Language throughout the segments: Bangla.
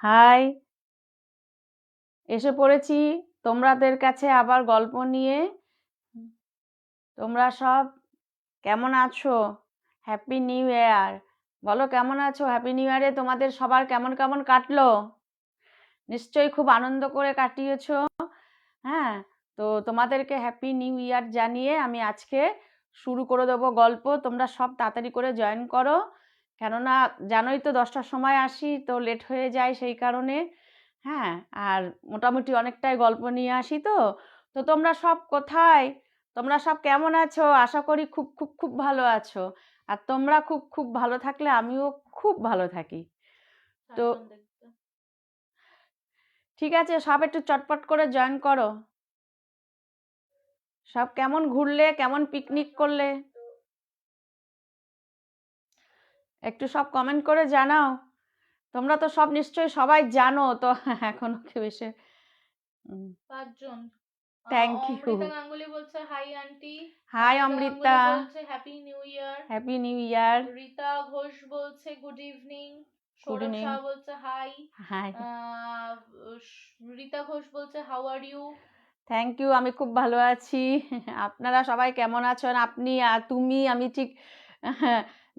হাই, এসে পড়েছি তোমাদের কাছে আবার গল্প নিয়ে। তোমরা সব কেমন আছো? হ্যাপি নিউ ইয়ার। বলো কেমন আছো? হ্যাপি নিউ ইয়ারে তোমাদের সবার কেমন কেমন কাটলো? নিশ্চয়ই খুব আনন্দ করে কাটিয়েছো। হ্যাঁ, তো তোমাদেরকে হ্যাপি নিউ ইয়ার জানিয়ে আমি আজকে শুরু করে দেবো গল্প। তোমরা সব তাড়াতাড়ি করে জয়েন করো, কেননা জানোই তো 10টার সময় আসি তো লেট হয়ে যায় সেই কারণে। হ্যাঁ, আর মোটামুটি অনেকটাই গল্প নিয়ে আসি তো। তো তোমরা সব কোথায়? তোমরা সব কেমন আছো? আশা করি খুব খুব খুব ভালো আছো। আর তোমরা খুব খুব ভালো থাকলে আমিও খুব ভালো থাকি। তো ঠিক আছে, সব একটু চটপট করে জয়েন করো। সব কেমন ঘুরলে, কেমন পিকনিক করলে, একটু সব কমেন্ট করে জানাও। তোমরা তো সব নিশ্চয়ই সবাই জানো তো। এখনো কেউ এসে 5 জন। Thank you. অমৃতা গাঙ্গুলি বলছে hi auntie. Hi Amrita Amrita, Ganguly বলছে happy new year. Happy new year. Rita Ghosh বলছে good evening. Good Sourav evening. Shah বলছে হাই। হাই, রীতা ঘোষ বলছে how are you. Thank you, আমি খুব ভালো আছি। আপনারা সবাই কেমন আছেন? আপনি আর তুমি, আমি ঠিক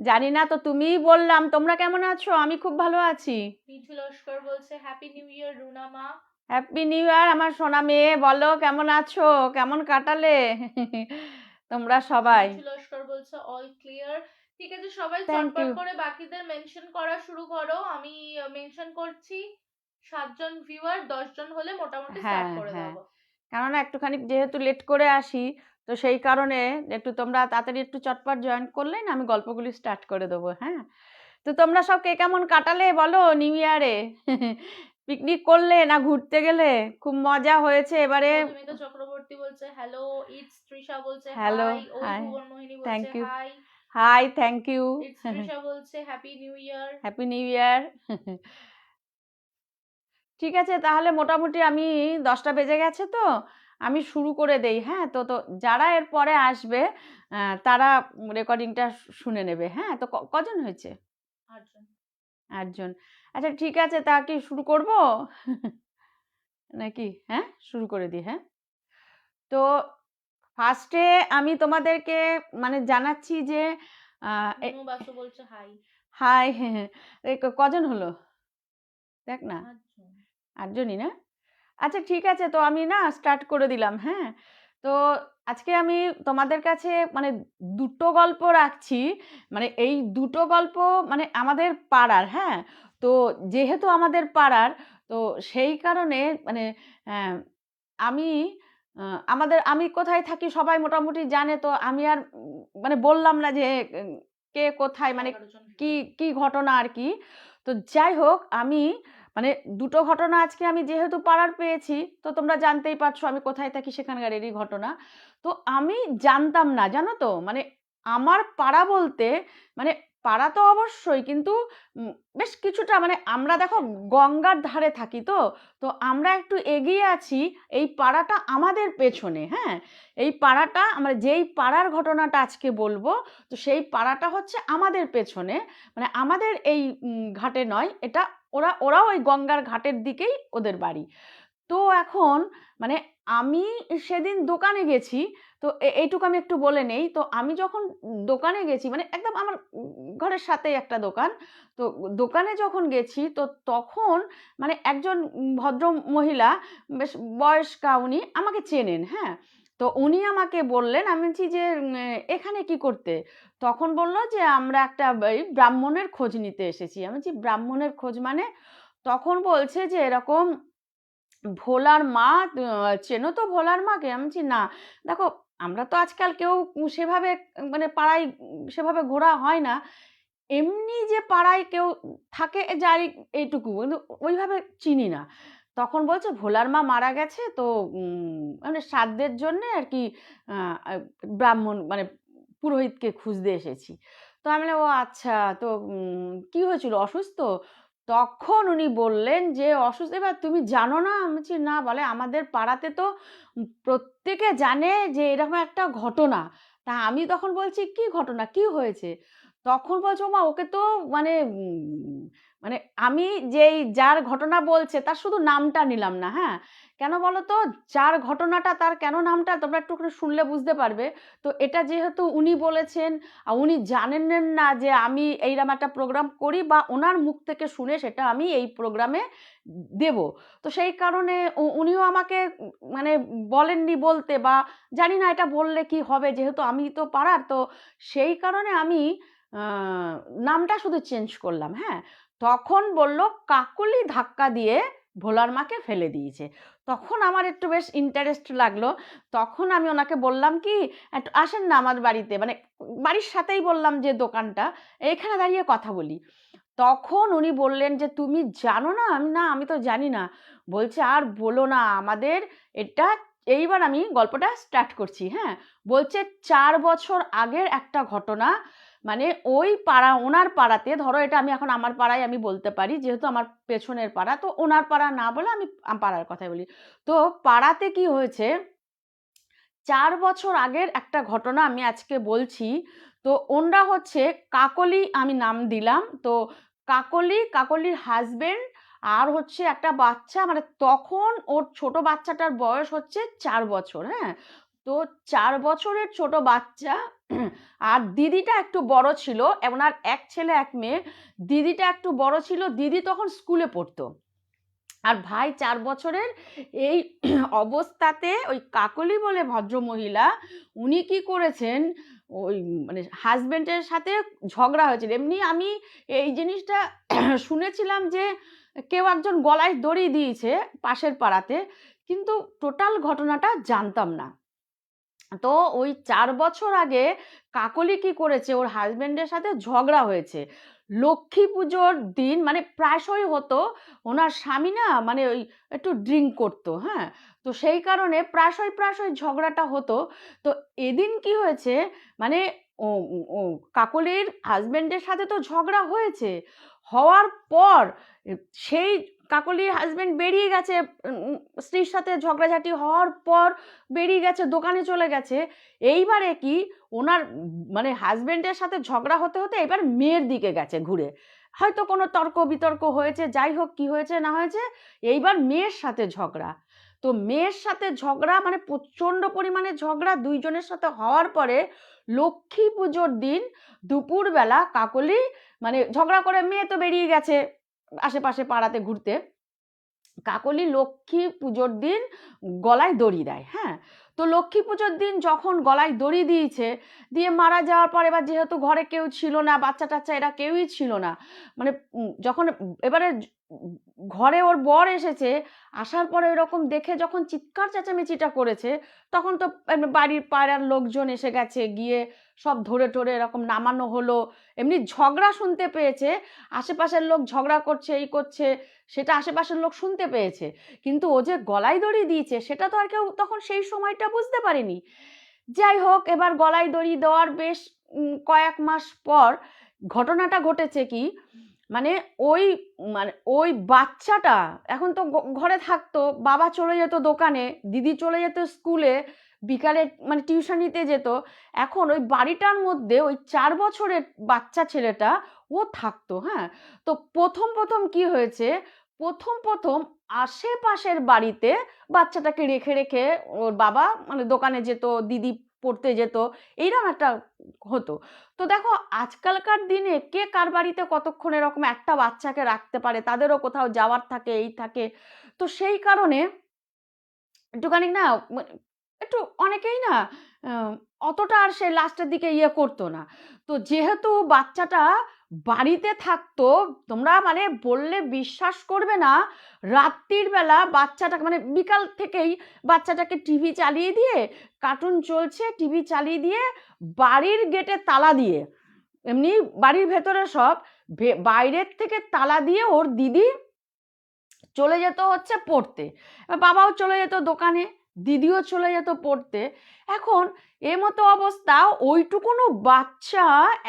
জানি না, তো তুমিই বললাম তোমরা কেমন আছো। আমি খুব ভালো আছি। মিঠু লস্কর বলছে হ্যাপি নিউ ইয়ার রুনা মা। হ্যাপি নিউ ইয়ার আমার সোনা মেয়ে, বলো কেমন আছো, কেমন কাটালে তোমরা সবাই? মিঠু লস্কর বলছে অল ক্লিয়ার। ঠিক আছে, সবাই থ্যাংক চটপট ইউ। করে বাকিদের মেনশন করা শুরু করো। আমি মেনশন করছি। 7 জন ভিউয়ার, 10 জন হলে মোটামুটি স্টার্ট হ্যাঁ করে হ্যাঁ, দেবো। কেননা একটুখানি যেহেতু লেট করে আসি, তো সেই কারণে একটু তোমরা তাড়াতাড়ি একটু চটপট জয়েন করলে না আমি গল্পগুলি স্টার্ট করে দেবো। হ্যাঁ, তো তোমরা সব কে কেমন কাটালে বলো নিউ ইয়ারে? পিকনিক করলে না ঘুরতে গেলে? খুব মজা হয়েছে এবারে। মধুমিতা চক্রবর্তী বলছে হ্যালো। ইটস তৃষা বলছে হ্যালো, হাই। ওই হাই, ভুবন মোহিনী থ্যাংক বলছে you. Hi. Hi, thank you. It's Trisha বলছে happy new year. Happy new year. ঠিক আছে, তাহলে মোটামুটি আমি 10টা বেজে গেছে তো আমি শুরু করে দেই। হ্যাঁ, তো তো যারা এর পরে আসবে তারা রেকর্ডিংটা শুনে নেবে। হ্যাঁ, তো কজন হয়েছে? 8 জন। 8 জন। আচ্ছা ঠিক আছে, তা কি শুরু করব নাকি? হ্যাঁ, শুরু করে দিই। হ্যাঁ, তো ফার্স্টে আমি তোমাদেরকে মানে জানাচ্ছি যে মুনু বাসু বলছে হাই। হাই। হ্যাঁ হ্যাঁ, এই কজন হলো দেখ না? 8 জন। 8জনই না? আচ্ছা ঠিক আছে, তো আমি না স্টার্ট করে দিলাম। হ্যাঁ, তো আজকে আমি তোমাদের কাছে মানে দুটো গল্প রাখছি। মানে এই দুটো গল্প মানে আমাদের পাড়ার। হ্যাঁ, তো যেহেতু আমাদের পাড়ার, তো সেই কারণে মানে আমি আমি কোথায় থাকি সবাই মোটামুটি জানে, তো আমি আর মানে বললাম না যে কে কোথায়, মানে 11 জন কি ভিউয়ার। কি ঘটনা আর কি। তো যাই হোক, আমি মানে দুটো ঘটনা আজকে আমি যেহেতু পাড়ার পেয়েছি, তো তোমরা জানতেই পারছো আমি কোথায় থাকি, সেখানকারেরই ঘটনা। তো আমি জানতাম না, জানো তো, মানে আমার পাড়া বলতে মানে পাড়া তো অবশ্যই, কিন্তু বেশ কিছুটা মানে আমরা দেখো গঙ্গার ধারে থাকি তো। তো আমরা একটু এগিয়ে আছি, এই পাড়াটা আমাদের পেছনে। হ্যাঁ, এই পাড়াটা আমরা যেই পাড়ার ঘটনাটা আজকে বলবো, তো সেই পাড়াটা হচ্ছে আমাদের পেছনে। মানে আমাদের এই ঘাটে নয় এটা, ওরাও ওই গঙ্গার ঘাটের দিকেই ওদের বাড়ি। তো এখন মানে আমি সেদিন দোকানে গেছি, তো এইটুকু আমি একটু বলে নেই। তো আমি যখন দোকানে গেছি মানে একদম আমার ঘরের সাথেই একটা দোকান। তো দোকানে যখন গেছি, তো তখন মানে একজন ভদ্র মহিলা, বেশ বয়স্কা, উনি আমাকে চেনেন। হ্যাঁ, তো উনি আমাকে বললেন, আমি বলছি যে এখানে কি করতে? তখন বলল যে আমরা একটা এই ব্রাহ্মণের খোঁজ নিতে এসেছি। আমি বলছি ব্রাহ্মণের খোঁজ মানে? তখন বলছে যে এরকম ভোলার মা, চেনো তো ভোলার মাকে? আমি বলছি না, দেখো আমরা তো আজকাল কেউ সেভাবে মানে পাড়ায় সেভাবে ঘোরা হয় না। এমনি যে পাড়ায় কেউ থাকে যাই এইটুকু, কিন্তু ওইভাবে চিনি না। তখন বলছে ভোলার মা মারা গেছে, তো মানে শ্রাদ্ধের জন্যে আর কি ব্রাহ্মণ মানে পুরোহিতকে খুঁজতে এসেছি। তো আমি বললাম ও আচ্ছা, তো কি হয়েছিল, অসুস্থ? তখন উনি বললেন যে অসুস্থ। এবার তুমি জানো না? আমি বলছি না। বলে আমাদের পাড়াতে তো প্রত্যেকে জানে যে এরকম একটা ঘটনা। তা আমি তখন বলছি কি ঘটনা, কি হয়েছে? তখন বলছে, ওমা ওকে তো মানে মানে আমি যেই যার ঘটনা বলছে তার শুধু নামটা নিলাম না, হ্যাঁ? কেন বলো তো? যার ঘটনাটা তার কেন নামটা তোমরা একটুখানি শুনলে বুঝতে পারবে। তো এটা যেহেতু উনি বলেছেন, উনি জানেন না যে আমি এইরকম একটা প্রোগ্রাম করি বা ওনার মুখ থেকে শুনে সেটা আমি এই প্রোগ্রামে দেব। তো সেই কারণে উনিও আমাকে মানে বলেননি বলতে, বা জানি না এটা বললে কি হবে, যেহেতু আমি তো পাড়ার, তো সেই কারণে আমি আ নামটা শুধু চেঞ্জ করলাম, হ্যাঁ? তখন বলল, "কাকলি ধাক্কা দিয়ে ভোলার মাকে ফেলে দিয়েছে।" তখন আমার একটু বেশ ইন্টারেস্ট লাগলো। তখন আমি ওনাকে বললাম কি, "একটু আসেন না আমার বাড়িতে।" মানে বাড়ির সাথেই বললাম যে দোকানটা, "এইখানে দাঁড়িয়ে কথা বলি।" তখন উনি বললেন যে, "তুমি জানো না?" আমি, "না, আমি তো জানি না।" বলছে, "আর বলো না, আমাদের এটা" এইবার আমি গল্পটা স্টার্ট করছি, হ্যাঁ? বলছে, "৪ বছর আগের একটা ঘটনা। মানে ওই পাড়া, ওনার পাড়াতে, ধরো এটা আমি এখন আমার পাড়ায় আমি বলতে পারি, যেহেতু আমার পেছনের পাড়া, তো ওনার পাড়া না বলে আমি পাড়ার কথাই বলি। তো পাড়াতে কি হয়েছে, ৪ বছর আগের একটা ঘটনা আমি আজকে বলছি। তো ওনরা হচ্ছে কাকলি, আমি নাম দিলাম। তো কাকলি, কাকলির হাসব্যান্ড আর হচ্ছে একটা বাচ্চা, মানে তখন ওর ছোট বাচ্চাটার বয়স হচ্ছে ৪ বছর, হ্যাঁ? তো ৪ বছরের ছোট বাচ্চা আর দিদিটা একটু বড় ছিল। ওনার ১ ছেলে ১ মেয়ে। দিদিটা একটু বড় ছিল। দিদি তখন স্কুলে পড়তো। আর ভাই ৪ বছরের। এই অবস্থাতে ওই কাকলি বলে ভদ্রমহিলা, উনি কি করেছেন, ওই মানে হাসব্যান্ডের সাথে ঝগড়া হয়েছিল। এমনি আমি এই জিনিসটা শুনেছিলাম যে কেউ একজন গলায় দড়ি দিয়েছে পাশের পাড়াতে, কিন্তু টোটাল ঘটনাটা জানতাম না। তো ওই ৪ বছর আগে কাকলি কি করেছে, ওর হাসব্যান্ডের সাথে ঝগড়া হয়েছে। লক্ষ্মী পুজোর দিন, মানে প্রায়শই হতো, ওনার স্বামী না মানে ওই একটু ড্রিংক করতো, হ্যাঁ? তো সেই কারণে প্রায়শই ঝগড়াটা হতো। তো এদিন কি হয়েছে, মানে ও ও কাকলির হাসব্যান্ডের সাথে তো ঝগড়া হয়েছে। হওয়ার পর সেই কাকলির হাসব্যান্ড বেরিয়ে গেছে, স্ত্রীর সাথে ঝগড়াঝাটি হওয়ার পর বেরিয়ে গেছে, দোকানে চলে গেছে। এইবারে কি, ওনার মানে হাসব্যান্ডের সাথে ঝগড়া হতে এবার মেয়ের দিকে গেছে ঘুরে। হয়তো কোনো তর্ক বিতর্ক হয়েছে, যাই হোক কি হয়েছে না হয়েছে, এইবার মেয়ের সাথে ঝগড়া। তো মেয়ের সাথে ঝগড়া মানে প্রচণ্ড পরিমাণে ঝগড়া ২ জনের সাথে হওয়ার পরে লক্ষ্মী পুজোর দিন দুপুরবেলা কাকলি, মানে ঝগড়া করে মেয়ে তো বেরিয়ে গেছে আশেপাশে পাড়াতে ঘুরতে। কাকলি লক্ষ্মী পুজোর দিন গলায় দড়ি দেয়, হ্যাঁ? তো লক্ষ্মী পুজোর দিন যখন গলায় দড়ি দিয়েছে, দিয়ে মারা যাওয়ার পর এবার যেহেতু ঘরে কেউ ছিল না, বাচ্চা-টাচ্চা এরা কেউই ছিল না। মানে যখন এবারে ঘরে ওর বর এসেছে, আসার পরে এরকম দেখে যখন চিৎকার চেঁচামেচিটা করেছে, তখন তো বাড়ির পাড়ার লোকজন এসে গেছে, গিয়ে সব ধরে-টরে এরকম নামানো হলো। এমনি ঝগড়া শুনতে পেয়েছে, আশেপাশের লোক ঝগড়া করছে, এই করছে, সেটা আশেপাশের লোক শুনতে পেয়েছে। কিন্তু ও যে গলায় দড়ি দিয়েছে সেটা তো আর কেউ তখন সেই সময়টা বুঝতে পারেনি। যাই হোক, এবার গলায় দড়ি দেওয়ার বেশ কয়েক মাস পর ঘটনাটা ঘটেছে কি, মানে ওই মানে ওই বাচ্চাটা এখন তো ঘরে থাকতো, বাবা চলে যেত দোকানে, দিদি চলে যেত স্কুলে, বিকালে মানে টিউশনিতে যেত। এখন ওই বাড়িটার মধ্যে ওই ৪ বছরের বাচ্চা ছেলেটা ও থাকতো, হ্যাঁ? তো ১ম কি হয়েছে, ১ম আশেপাশের বাড়িতে বাচ্চাটাকে রেখে ওর বাবা মানে দোকানে যেত, দিদি পড়তে যেত, এইরকম একটা হতো। তো দেখো আজকালকার দিনে কে কার বাড়িতে কতক্ষণ এরকম একটা বাচ্চাকে রাখতে পারে, তাদেরও কোথাও যাওয়ার থাকে, এই থাকে। তো সেই কারণে একটুখানি না একটু অনেকেই না আহ, অতটা আর সে লাস্টের দিকে ইয়ে করতো না। তো যেহেতু বাচ্চাটা বাড়িতে থাকতো, তোমরা মানে বললে বিশ্বাস করবে না, রাত্রির বেলা বাচ্চাটাকে মানে বিকাল থেকেই বাচ্চাটাকে টিভি চালিয়ে দিয়ে, কার্টুন চলছে, টিভি চালিয়ে দিয়ে বাড়ির গেটে তালা দিয়ে, এমনি বাড়ির ভেতরে সব, বাইরের থেকে তালা দিয়ে ওর দিদি চলে যেত হচ্ছে পড়তে, বাবাও চলে যেত দোকানে, দিদিও চলে যেত পড়তে। এখন মতো অবস্থা, ওইটুকুনো বাচ্চা,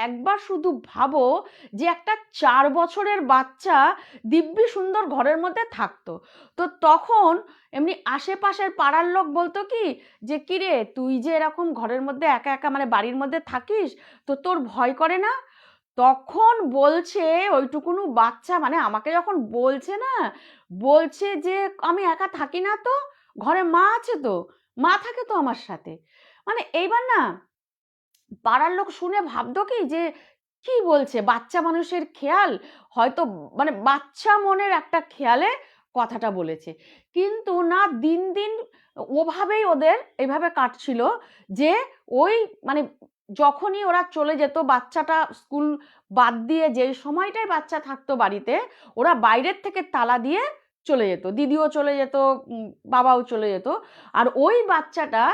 একবার শুধু ভাবো যে একটা ৪ বছরের বাচ্চা দিব্যি সুন্দর ঘরের মধ্যে থাকতো। তো তখন এমনি আশেপাশের পাড়ার লোক বলতো কি, যে কিরে তুই যে এরকম ঘরের মধ্যে একা একা মানে বাড়ির মধ্যে থাকিস, তো তোর ভয় করে না? তখন বলছে ওইটুকুনু বাচ্চা, মানে আমাকে যখন বলছে না, বলছে যে আমি একা থাকি না তো, ঘরে মা আছে তো, মা থাকে তো আমার সাথে। মানে এইবার না পাড়ার লোক শুনে ভাবতো কি যে কি বলছে, বাচ্চা মানুষের খেয়াল হয়তো, মানে বাচ্চা মনের একটা খেয়ালে কথাটা বলেছে। কিন্তু না, দিন দিন ওভাবেই ওদের এভাবে কাটছিল যে ওই মানে যখনই ওরা চলে যেত, বাচ্চাটা স্কুল বাদ দিয়ে যেই সময়টাই বাচ্চা থাকতো বাড়িতে, ওরা বাইরের থেকে তালা দিয়ে চলে যেত, দিদিও চলে যেত, বাবাও চলে যেত। আর ওই বাচ্চাটা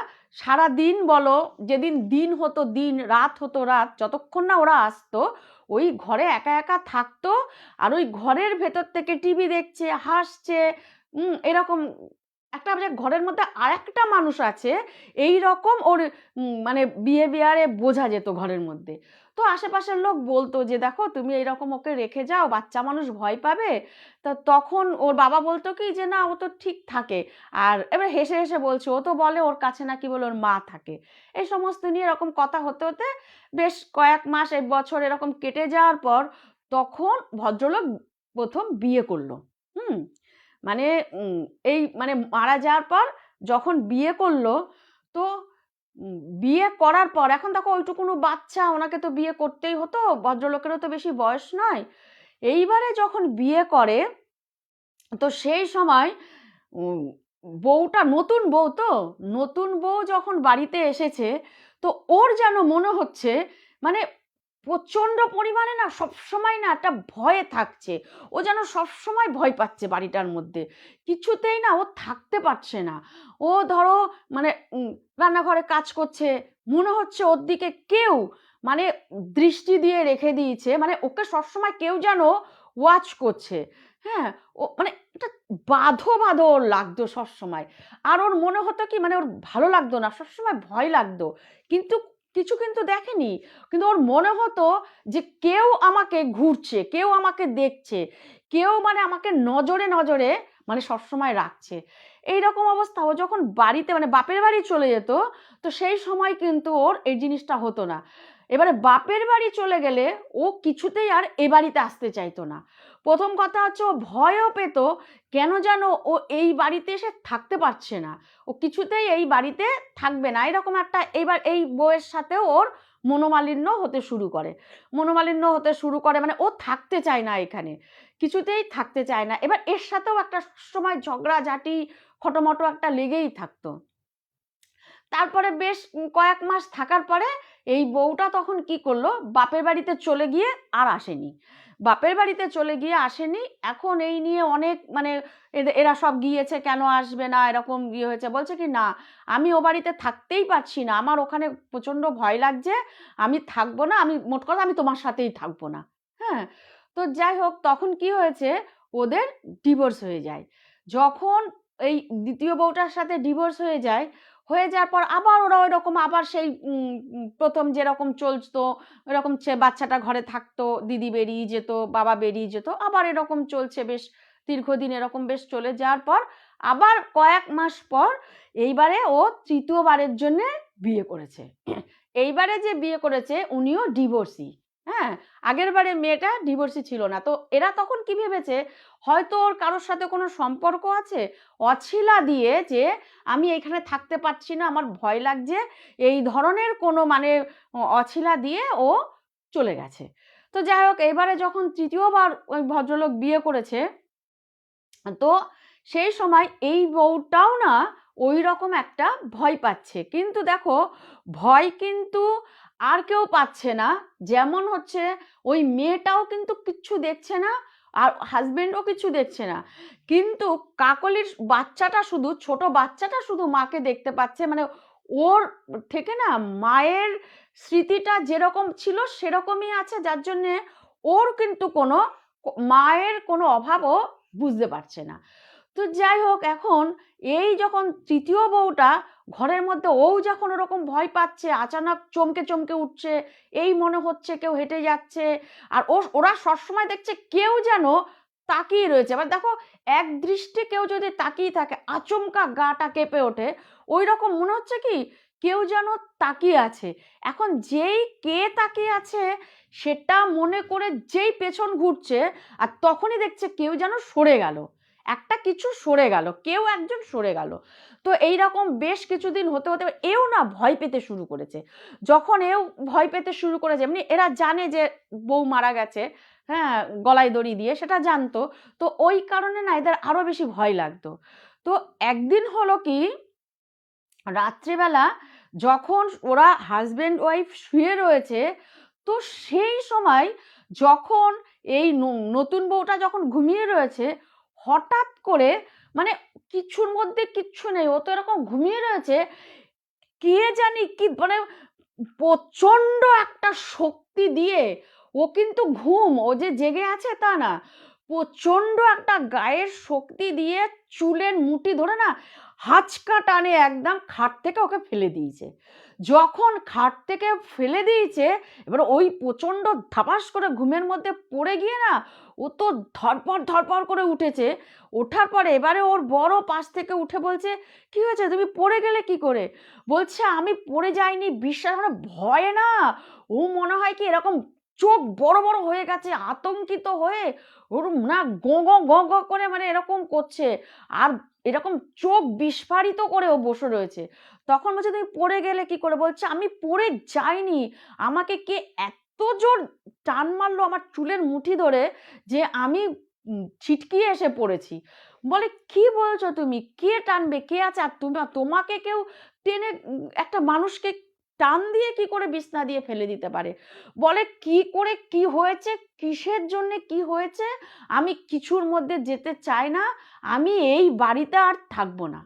সারা দিন বলো, যেদিন দিন হতো দিন, রাত হতো রাত, যতক্ষণ না ওরা আসতো ওই ঘরে একা একা থাকতো। আর ওই ঘরের ভেতর থেকে টিভি দেখছে, হাসছে, এরকম একটা যে ঘরের মধ্যে আরেকটা মানুষ আছে এই রকম ওর মানে বিহেভিয়ারে বোঝা যেত ঘরের মধ্যে। তো আশেপাশের লোক বলতো যে দেখো তুমি এইরকম ওকে রেখে যাও, বাচ্চা মানুষ ভয় পাবে। তা তখন ওর বাবা বলতো কি যে না, ও তো ঠিক থাকে। আর এবার হেসে হেসে বলছে, ও তো বলে ওর কাছে নাকি বলে ওর মা থাকে। এই সমস্ত নিয়ে এরকম কথা হতে হতে বেশ কয়েক মাস, এক বছর এরকম কেটে যাওয়ার পর তখন ভদ্রলোক প্রথম বিয়ে করলো। হুম মানে এই মানে মারা যাওয়ার পর যখন বিয়ে করলো, তো বিয়ে করার পর এখন দেখো ওইটুকুনো বাচ্চা, ওনাকে তো বিয়ে করতেই হতো, ভদ্রলোকেরও তো বেশি বয়স নয়। এইবারে যখন বিয়ে করে, তো সেই সময় উম, বউটা, নতুন বউ তো, নতুন বউ যখন বাড়িতে এসেছে, তো ওর যেন মনে হচ্ছে মানে প্রচন্ড পরিমাণে না সবসময় না একটা ভয়ে থাকছে। ও যেন সবসময় ভয় পাচ্ছে বাড়িটার মধ্যে, কিছুতেই না ও থাকতে পারছে না। ও ধরো মানে রান্নাঘরে কাজ করছে, মনে হচ্ছে ওর দিকে কেউ মানে দৃষ্টি দিয়ে রেখে দিয়েছে, মানে ওকে সবসময় কেউ যেন ওয়াচ করছে। হ্যাঁ, ও মানে একটা বাঁধো বাঁধো ওর লাগতো সবসময়। আর ওর মনে হতো কি, মানে ওর ভালো লাগতো না, সবসময় ভয় লাগতো। কিন্তু কিছু কিন্তু দেখেনি, কিন্তু ওর মনে হতো যে কেউ আমাকে ঘুরছে, কেউ আমাকে দেখছে, কেউ মানে আমাকে নজরে নজরে মানে সবসময় রাখছে। এইরকম অবস্থা। ও যখন বাড়িতে মানে বাপের বাড়ি চলে যেত, তো সেই সময় কিন্তু ওর এই জিনিসটা হতো না। এবারে বাপের বাড়ি চলে গেলে ও কিছুতেই আর এ বাড়িতে আসতে চাইতো না। প্রথম কথা হচ্ছে ও ভয়ও পেত, কেন যেন ও এই বাড়িতে এসে থাকতে পারছে না, ও কিছুতেই এই বাড়িতে থাকবে না, এরকম একটা। এইবার এই বউয়ের সাথেও ওর মনোমালিন্য হতে শুরু করে, মনোমালিন্য হতে শুরু করে, মানে ও থাকতে চায় না এখানে, কিছুতেই থাকতে চায় না। এবার এর সাথেও একটা সময় ঝগড়াঝাটি খটোমটো একটা লেগেই থাকতো। তারপরে বেশ কয়েক মাস থাকার পরে এই বউটা তখন কি করলো, বাপের বাড়িতে চলে গিয়ে আর আসেনি, বাপের বাড়িতে চলে গিয়ে আসেনি। এখন এই নিয়ে অনেক মানে এরা সব গিয়েছে, কেন আসবে না, এরকম ইয়ে হয়েছে। বলছে কি না, আমি ও বাড়িতে থাকতেই পারছি না, আমার ওখানে প্রচণ্ড ভয় লাগছে, আমি থাকবো না, আমি মোট কথা আমি তোমার সাথেই থাকবো না। হ্যাঁ, তো যাই হোক, তখন কি হয়েছে, ওদের ডিভোর্স হয়ে যায়। যখন এই দ্বিতীয় বউটার সাথে ডিভোর্স হয়ে যায়, হয়ে যাওয়ার পর আবার ওরা ওই রকম আবার সেই প্রথম যেরকম চলতো এরকম বাচ্চাটা ঘরে থাকতো, দিদি বেরিয়ে যেত, বাবা বেরিয়ে যেত, আবার এরকম চলছে বেশ দীর্ঘদিন। এরকম বেশ চলে যাওয়ার পর আবার কয়েক মাস পর এইবারে ও তৃতীয়বারের জন্য বিয়ে করেছে। এইবারে যে বিয়ে করেছে উনিও ডিভোর্সি। হ্যাঁ, আগের বারে মেয়েটা ডিভোর্সি ছিল না। তো এরা তখন কি ভেবেছে, হয়তো ওর কারোর সাথে কোনো সম্পর্ক আছে, অছিলা দিয়ে যে আমি এখানে থাকতে পারছি না, আমার ভয় লাগছে, এই ধরনের কোনো মানে অছিলা দিয়ে ও চলে গেছে। তো যাই হোক, এবারে যখন তৃতীয়বার ওই ভদ্রলোক বিয়ে করেছে, তো সেই সময় এই বউটাও না ওই রকম একটা ভয় পাচ্ছে। কিন্তু দেখো, ভয় কিন্তু আর কেউ পাচ্ছে না, যেমন হচ্ছে ওই মেয়েটাও কিন্তু কিচ্ছু দেখছে না, আর হাজবেন্ডও কিছু দেখছে না, কিন্তু কাকলির বাচ্চাটা শুধু, ছোট বাচ্চাটা শুধু মাকে দেখতে পাচ্ছে। মানে ওর থেকে না মায়ের স্মৃতিটা যেরকম ছিল সেরকমই আছে, যার জন্যে ওর কিন্তু কোনো মায়ের কোনো অভাবও বুঝতে পারছে না। তো যাই হোক, এখন এই যখন তৃতীয় বউটা ঘরের মধ্যে, ও যখন ওরকম ভয় পাচ্ছে, আচানক চমকে চমকে উঠছে, এই মনে হচ্ছে কেউ হেঁটে যাচ্ছে, আর ওরা সবসময় দেখছে কেউ যেন তাকিয়ে রয়েছে। এবার দেখো, এক দৃষ্টি কেউ যদি তাকিয়ে থাকে, আচমকা গাটা কেঁপে ওঠে, ওই রকম মনে হচ্ছে কি কেউ যেন তাকিয়ে আছে। এখন যেই কে তাকিয়ে আছে সেটা মনে করে যেই পেছন ঘুরছে আর তখনই দেখছে কেউ যেন সরে গেল, একটা কিছু সরে গেল, কেউ একজন সরে গেল। তো এইরকম বেশ কিছুদিন হতে হতে এও না ভয় পেতে শুরু করেছে। যখন এও ভয় পেতে শুরু করেছে, এমনি এরা জানে যে বউ মারা গেছে, হ্যাঁ, গলায় দড়ি দিয়ে, সেটা জানতো। তো ওই কারণে না এদের আরো বেশি ভয় লাগতো। তো একদিন হলো কি, রাত্রেবেলা যখন ওরা হাজব্যান্ড ওয়াইফ শুয়ে রয়েছে, তো সেই সময় যখন এই নতুন বউটা যখন ঘুমিয়ে রয়েছে, হঠাৎ করে মানে কিছুর মধ্যে কিচ্ছু নেই, ও তো এরকম ঘুমিয়ে রয়েছে, কে জানি কি মানে প্রচন্ড একটা শক্তি দিয়ে, ও কিন্তু ঘুম, ও যে জেগে আছে তা না, প্রচন্ড একটা গায়ের শক্তি দিয়ে চুলের মুঠি ধরে না হাঁচকা টানে একদম খাট থেকে ওকে ফেলে দিয়েছে। যখন খাট থেকে ফেলে দিয়েছে, এবার ওই প্রচন্ড ধাপাস করে ঘুমের মধ্যে পড়ে গিয়ে না, ও তো ধরপড় ধরপড় করে উঠেছে। ওঠার পরে এবারে ওর বড় পাশ থেকে উঠে বলছে, কি হয়েছে, তুমি পড়ে গেলে কি করে? বলছে, আমি পড়ে যাইনি, বিশ্বাস মানে ভয়ে না, ও মনে হয় কি এরকম চোখ বড় বড় হয়ে গেছে, আতঙ্কিত হয়ে ওর না গো গো গো গো করে মানে এরকম করছে, আর এরকম চোখ বিস্ফারিত করে ও বসে রয়েছে। তখন বলছে, তুমি পড়ে গেলে কি করে? বলছে, আমি পড়ে যাইনি, আমাকে কে এত জোর টান মারলো আমার চুলের মুঠি ধরে যে আমি ছিটকিয়ে এসে পড়েছি। বলে, কি বলছো তুমি, কে টানবে, কে আছে? আর তোমাকে কেউ টেনে একটা মানুষকে টান দিয়ে কি করে বিছনা দিয়ে ফেলে দিতে পারে? বলে, কি করে কি হয়েছে, কিসের জন্য কি হয়েছে, আমি কিছুর মধ্যে যেতে চাই না, আমি এই বাড়িতে আর থাকবো না,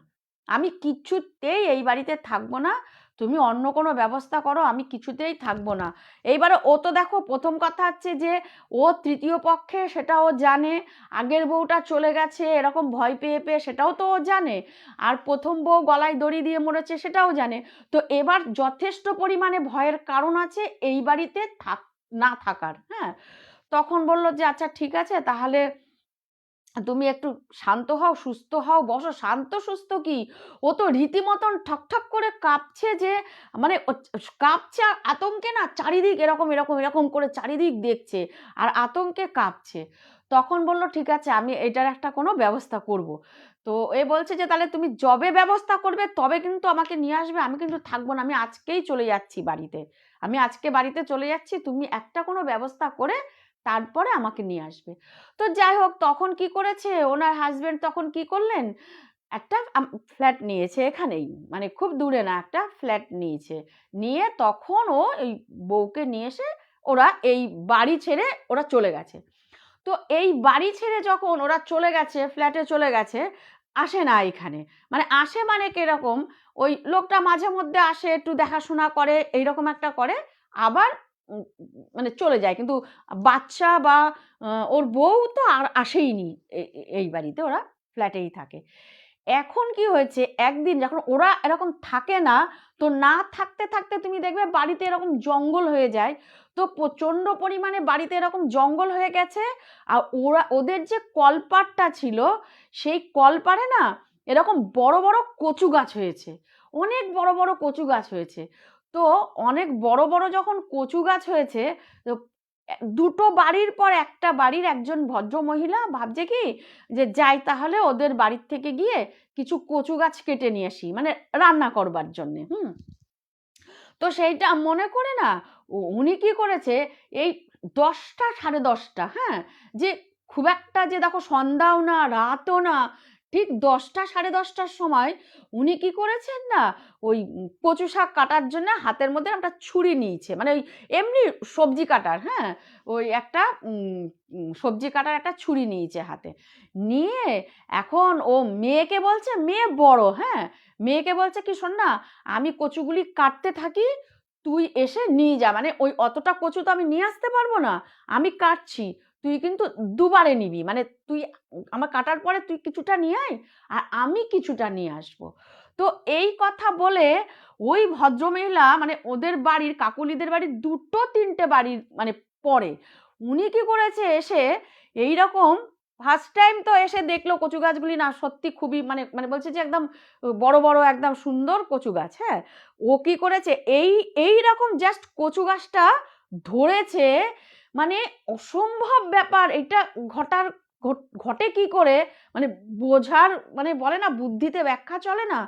আমি কিছুতেই এই বাড়িতে থাকবো না, তুমি অন্য কোনো ব্যবস্থা করো, আমি কিছুতেই থাকবো না। এইবারে ও তো দেখো, প্রথম কথা হচ্ছে যে ও তৃতীয় পক্ষে, সেটা ও জানে, আগের বউটা চলে গেছে এরকম ভয় পেয়ে পেয়ে, সেটাও তো ও জানে, আর প্রথম বউ গলায় দড়ি দিয়ে মরেছে সেটাও জানে। তো এবার যথেষ্ট পরিমাণে ভয়ের কারণ আছে এই বাড়িতে না থাকার। হ্যাঁ, তখন বলল যে আচ্ছা ঠিক আছে, তাহলে তুমি একটু শান্ত হও, সুস্থ হও, বসো। শান্ত সুস্থ কি, ও তো রীতিমতন ঠকঠক করে কাঁপছে, যে মানে কাঁপছে আর আতঙ্কে না চারিদিক এরকম এরকম এরকম করে চারিদিক দেখছে আর আতঙ্কে কাঁপছে। তখন বলল, ঠিক আছে, আমি এটার একটা কোনো ব্যবস্থা করব। তো এ বলছে যে তাহলে তুমি যবে ব্যবস্থা করবে তবে কিন্তু আমাকে নিয়ে আসবে, আমি কিন্তু থাকবো না, আমি আজকেই চলে যাচ্ছি বাড়িতে, আমি আজকে বাড়িতে চলে যাচ্ছি, তুমি একটা কোনো ব্যবস্থা করে তারপরে আমাকে নিয়ে আসবে। তো যাই হোক, তখন কি করেছে ওনার হাজবেন্ড, তখন কি করলেন, একটা ফ্ল্যাট নিয়েছে এখানেই, মানে খুব দূরে না, একটা ফ্ল্যাট নিয়েছে, নিয়ে তখন ও এই বউকে নিয়ে এসে ওরা এই বাড়ি ছেড়ে ওরা চলে গেছে। তো এই বাড়ি ছেড়ে যখন ওরা চলে গেছে, ফ্ল্যাটে চলে গেছে, আসে না এখানে, মানে আসে মানে কিরকম, ওই লোকটা মাঝে মধ্যে আসে, একটু দেখাশোনা করে, এইরকম একটা করে, আবার মানে চলে যায়, কিন্তু বাচ্চা বা ওর বউ তো আর আসেইনি এই বাড়িতে, ওরা ফ্ল্যাটেই থাকে। এখন কি হয়েছে, একদিন যখন ওরা এরকম থাকে না, তো না থাকতে থাকতে তুমি দেখবে বাড়িতে এরকম জঙ্গল হয়ে যায়। তো প্রচন্ড পরিমাণে বাড়িতে এরকম জঙ্গল হয়ে গেছে, আর ওদের যে কলপাড়টা ছিল, সেই কলপাড়ে না এরকম বড় বড় কচু গাছ হয়েছে, অনেক বড় বড় কচু গাছ হয়েছে। তো অনেক বড় বড় যখন কচু গাছ হয়েছে, তো দুটো বাড়ির পর একটা বাড়ির একজন ভদ্র মহিলা ভাবছে কি, যে যাই তাহলে ওদের বাড়ির থেকে গিয়ে কিছু কচু গাছ কেটে নিয়ে আসি, মানে রান্না করবার জন্যে। তো সেইটা মনে করে না, উনি কি করেছে, এই 10টা 10:30, হ্যাঁ, যে খুব একটা যে দেখো সন্ধ্যাও না রাতও না, ঠিক 10টা 10:30টার সময় উনি কি করেছেন না, ওই কচু শাক কাটার জন্য হাতের মধ্যে একটা ছুরি নিয়েছে, মানে ওই এমনি সবজি কাটার, হ্যাঁ, ওই একটা সবজি কাটার একটা ছুরি নিয়েছে হাতে নিয়ে। এখন ও মেয়েকে বলছে, মেয়ে বড়, হ্যাঁ, মেয়েকে বলছে কি, শোন না, আমি কচুগুলি কাটতে থাকি, তুই এসে নিয়ে যা, মানে ওই অতটা কচু তো আমি নিয়ে আসতে পারবো না, আমি কাটছি, তুই কিন্তু দুবারে নিবি, মানে তুই আমার কাটার পরে তুই কিছুটা নিয়ে আয় আর আমি কিছুটা নিয়ে আসবো। তো এই কথা বলে ওই ভদ্রমহিলা, মানে ওদের বাড়ির কাকুলিদের বাড়ির 2-3টে বাড়ির মানে পরে, উনি কি করেছে, এসে এই রকম ফার্স্ট টাইম তো এসে দেখলো কচু গাছগুলি না সত্যি খুবই মানে মানে বলছে যে একদম বড় বড় একদম সুন্দর কচু গাছ। হ্যাঁ, ও কি করেছে, এই রকম জাস্ট কচু গাছটা ধরেছে, মানে অসম্ভব ব্যাপার। এটা ঘটে কি করে, মানে বোঝার, মানে বলে না বুদ্ধিতে ব্যাখ্যা চলে না।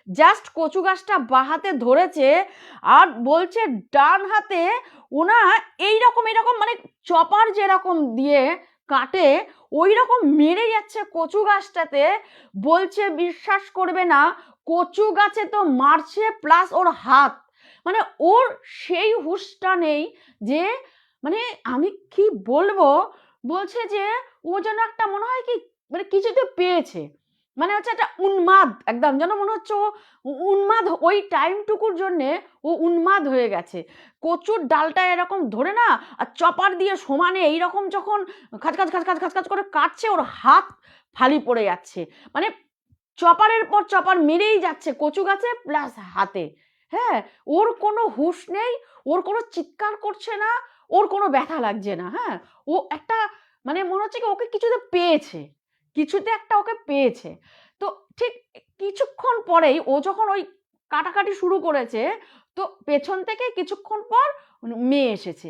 জাস্ট কচু গাছটা বাঁ হাতে ধরেছে আর বলছে ডান হাতে ওনা এইরকম এইরকম, মানে চপার যেরকম দিয়ে কাটে ওই রকম মেরে যাচ্ছে কচু গাছটাতে। বলছে বিশ্বাস করবে না, কচু গাছে তো মারছে প্লাস ওর হাত, মানে ওর সেই হুঁশটা নেই যে, মানে আমি কি বলবো। বলছে যে ও যেন একটা মনে হয় কি, মানে কিছুতে পেয়েছে, মানে হচ্ছে একটা উন্মাদ, একদম যেন মনে হচ্ছে ও উন্মাদ, ওই টাইমটুকুর জন্যে ও উন্মাদ হয়ে গেছে। কচুর ডালটা এরকম ধরে না, আর চপার দিয়ে সমানে এইরকম যখন খাচ খাচ খাচ খাচ খাচ খাচ করে কাটছে, ওর হাত ফালি পড়ে যাচ্ছে, মানে চপারের পর চপার মেরেই যাচ্ছে কচু গাছে প্লাস হাতে। হ্যাঁ, ওর কোনো হুঁশ নেই, ওর কোনো চিৎকার করছে না, ওর কোনো ব্যথা লাগছে না। হ্যাঁ, ও একটা, মানে মনে হচ্ছে কি ওকে কিছুতে পেয়েছে, কিছুতে একটা ওকে পেয়েছে। তো ঠিক কিছুক্ষণ পরেই ও যখন ওই কাটাকাটি শুরু করেছে, তো পেছন থেকে কিছুক্ষণ পর মেয়ে এসেছে।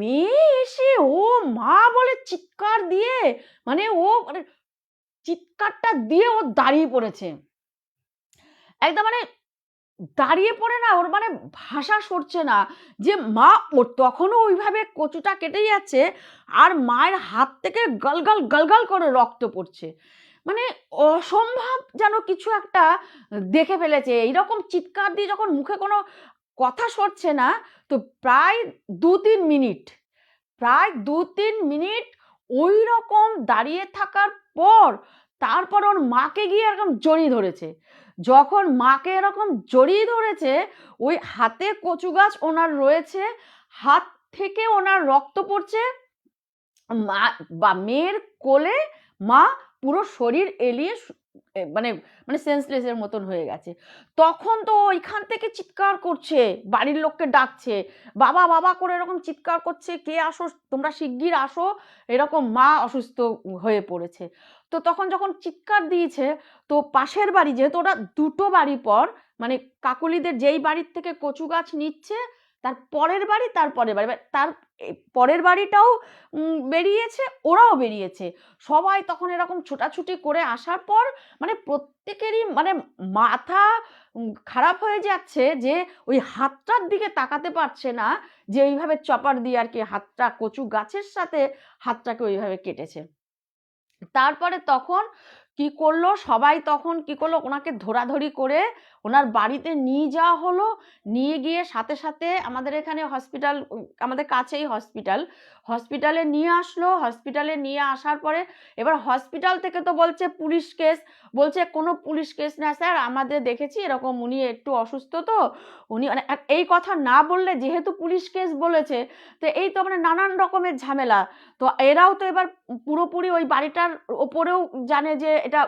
মেয়ে এসে ও মা বলে চিৎকার দিয়ে, মানে ও মানে চিৎকারটা দিয়ে ও দাঁড়িয়ে পড়েছে একদম, মানে দাঁড়িয়ে পড়ে না, ওর মানে ভাষা সরছে না যে মা, ওর তখনও ওইভাবে কচুটা কেটে যাচ্ছে আর মায়ের হাত থেকে গলগল গলগল করে রক্ত পড়ছে, মানে অসম্ভব যেন কিছু একটা দেখে ফেলেছে। এইরকম চিৎকার দিয়ে যখন মুখে কোনো কথা সরছে না, তো প্রায় ২-৩ মিনিট, প্রায় ২-৩ মিনিট ওই রকম দাঁড়িয়ে থাকার পর তারপর ওর মাকে গিয়ে এরকম জড়িয়ে ধরেছে। যখন মাকে এরকম জড়িয়ে ধরেছে, ওই হাতে কচু গাছ ওনার রয়েছে, হাত থেকে ওনার রক্ত পড়ছে, মা বা মেয়ের কোলে মা পুরো শরীর এলিয়ে মানে মানে সেন্সলেসের মতন হয়ে গেছে। তখন তো ওইখান থেকে চিৎকার করছে, বাড়ির লোককে ডাকছে, বাবা বাবা করে এরকম চিৎকার করছে, কে আসো তোমরা, শিগগির আসো, এরকম মা অসুস্থ হয়ে পড়েছে। তো তখন যখন চিৎকার দিয়েছে, তো পাশের বাড়ি, যেহেতু ওরা দুটো বাড়ি পর, মানে কাকুলিদের যেই বাড়ির থেকে কচু গাছ নিচ্ছে তার পরের বাড়ি, তার পরের বাড়ি, তার পরের বাড়িটাও বেরিয়েছে, ওরাও বেরিয়েছে। সবাই তখন এরকম ছোটাছুটি করে আসার পর, মানে প্রত্যেকেরই মানে মাথা খারাপ হয়ে যাচ্ছে যে ওই হাতটার দিকে তাকাতে পারছে না, যে ওইভাবে চপার দিয়ে আর কি হাতটা কচু গাছের সাথে হাতটাকে ওইভাবে কেটেছে। তারপরে তখন কি করলো, সবাই তখন কি করলো, ওনাকে ধরাধরি করে ওনার বাড়িতে নিয়ে যাওয়া হলো। নিয়ে গিয়ে সাথে সাথে আমাদের এখানে হসপিটাল, আমাদের কাছেই হসপিটাল, হসপিটালে নিয়ে আসলো। হসপিটালে নিয়ে আসার পরে এবার হসপিটাল থেকে তো বলছে পুলিশ কেস, বলছে কোনো পুলিশ কেস না স্যার, আমাদের দেখেছি এরকম উনি একটু অসুস্থ, তো উনি মানে এই কথা না বললে, যেহেতু পুলিশ কেস বলেছে, তো এই তো মানে নানান রকমের ঝামেলা। তো এরাও তো এবার পুরোপুরি ওই বাড়িটার ওপরেও জানে যে এটা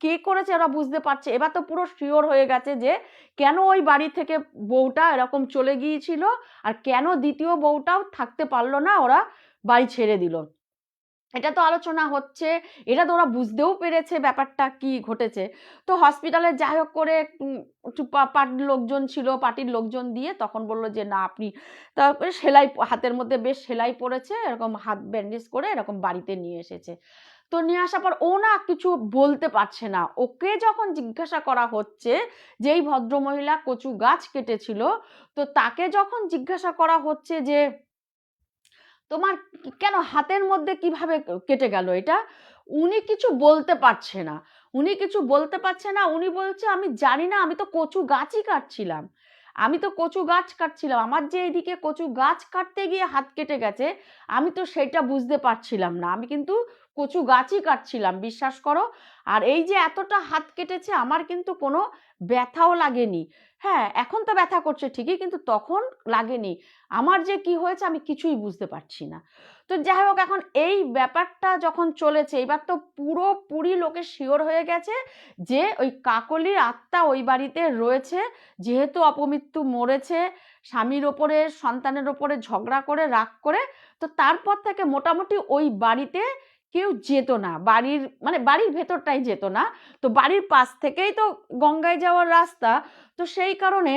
কে করেছে, ওরা বুঝতে পারছে। এবার তো পুরো শিওর হয়ে গেছে যে কেন ওই বাড়ি থেকে বউটা এরকম চলে গিয়েছিল, আর কেন দ্বিতীয় বউটাও থাকতে পারলো না, ওরা বাড়ি ছেড়ে দিল। এটা তো আলোচনা হচ্ছে, এটা তো ওরা বুঝতেও পেরেছে ব্যাপারটা কি ঘটেছে। তো হসপিটালে যাই হোক করে একটু পার্টির লোকজন ছিল, পার্টির লোকজন দিয়ে তখন বললো যে না আপনি, তারপরে সেলাই, হাতের মধ্যে বেশ সেলাই পড়েছে, এরকম হাত ব্যান্ডেজ করে এরকম বাড়িতে নিয়ে এসেছে। তো নিয়ে আসার পর ও না কিছু বলতে পারছে না। ওকে যখন জিজ্ঞাসা করা হচ্ছে, যেই ভদ্রমহিলা কচু গাছ কেটেছিল, তো তাকে যখন জিজ্ঞাসা করা হচ্ছে যে তোমার কেন হাতের মধ্যে কিভাবে কেটে গেল এটা, উনি কিছু বলতে পারছে না। উনি কিছু বলতে পারছে না, উনি বলছে আমি জানি না, আমি তো কচু গাছই কাটছিলাম, আমি তো কচু গাছ কাটছিলাম, আমার যে এইদিকে কচু গাছ কাটতে গিয়ে হাত কেটে গেছে, আমি তো সেটা বুঝতে পারছিলাম না, আমি কিন্তু কচু গাছই কাটছিলাম, বিশ্বাস করো। আর এই যে এতটা হাত কেটেছে, আমার কিন্তু কোনো ব্যথাও লাগেনি। হ্যাঁ, এখন তো ব্যথা করছে ঠিকই, কিন্তু তখন লাগেনি। আমার যে কি হয়েছে আমি কিছুই বুঝতে পারছি না। তো যাই হোক, এখন এই ব্যাপারটা যখন চলেছে, এবার তো পুরোপুরি লোকে শিওর হয়ে গেছে যে ওই কাকলির আত্মা ওই বাড়িতে রয়েছে। যেহেতু অপমৃত্যু মরেছে, স্বামীর ওপরে, সন্তানের ওপরে ঝগড়া করে, রাগ করে, তো তারপর থেকে মোটামুটি ওই বাড়িতে কেউ যেত না, বাড়ির মানে বাড়ির ভেতরটাই যেত না। তো বাড়ির পাশ থেকেই তো গঙ্গায় যাওয়ার রাস্তা, তো সেই কারণে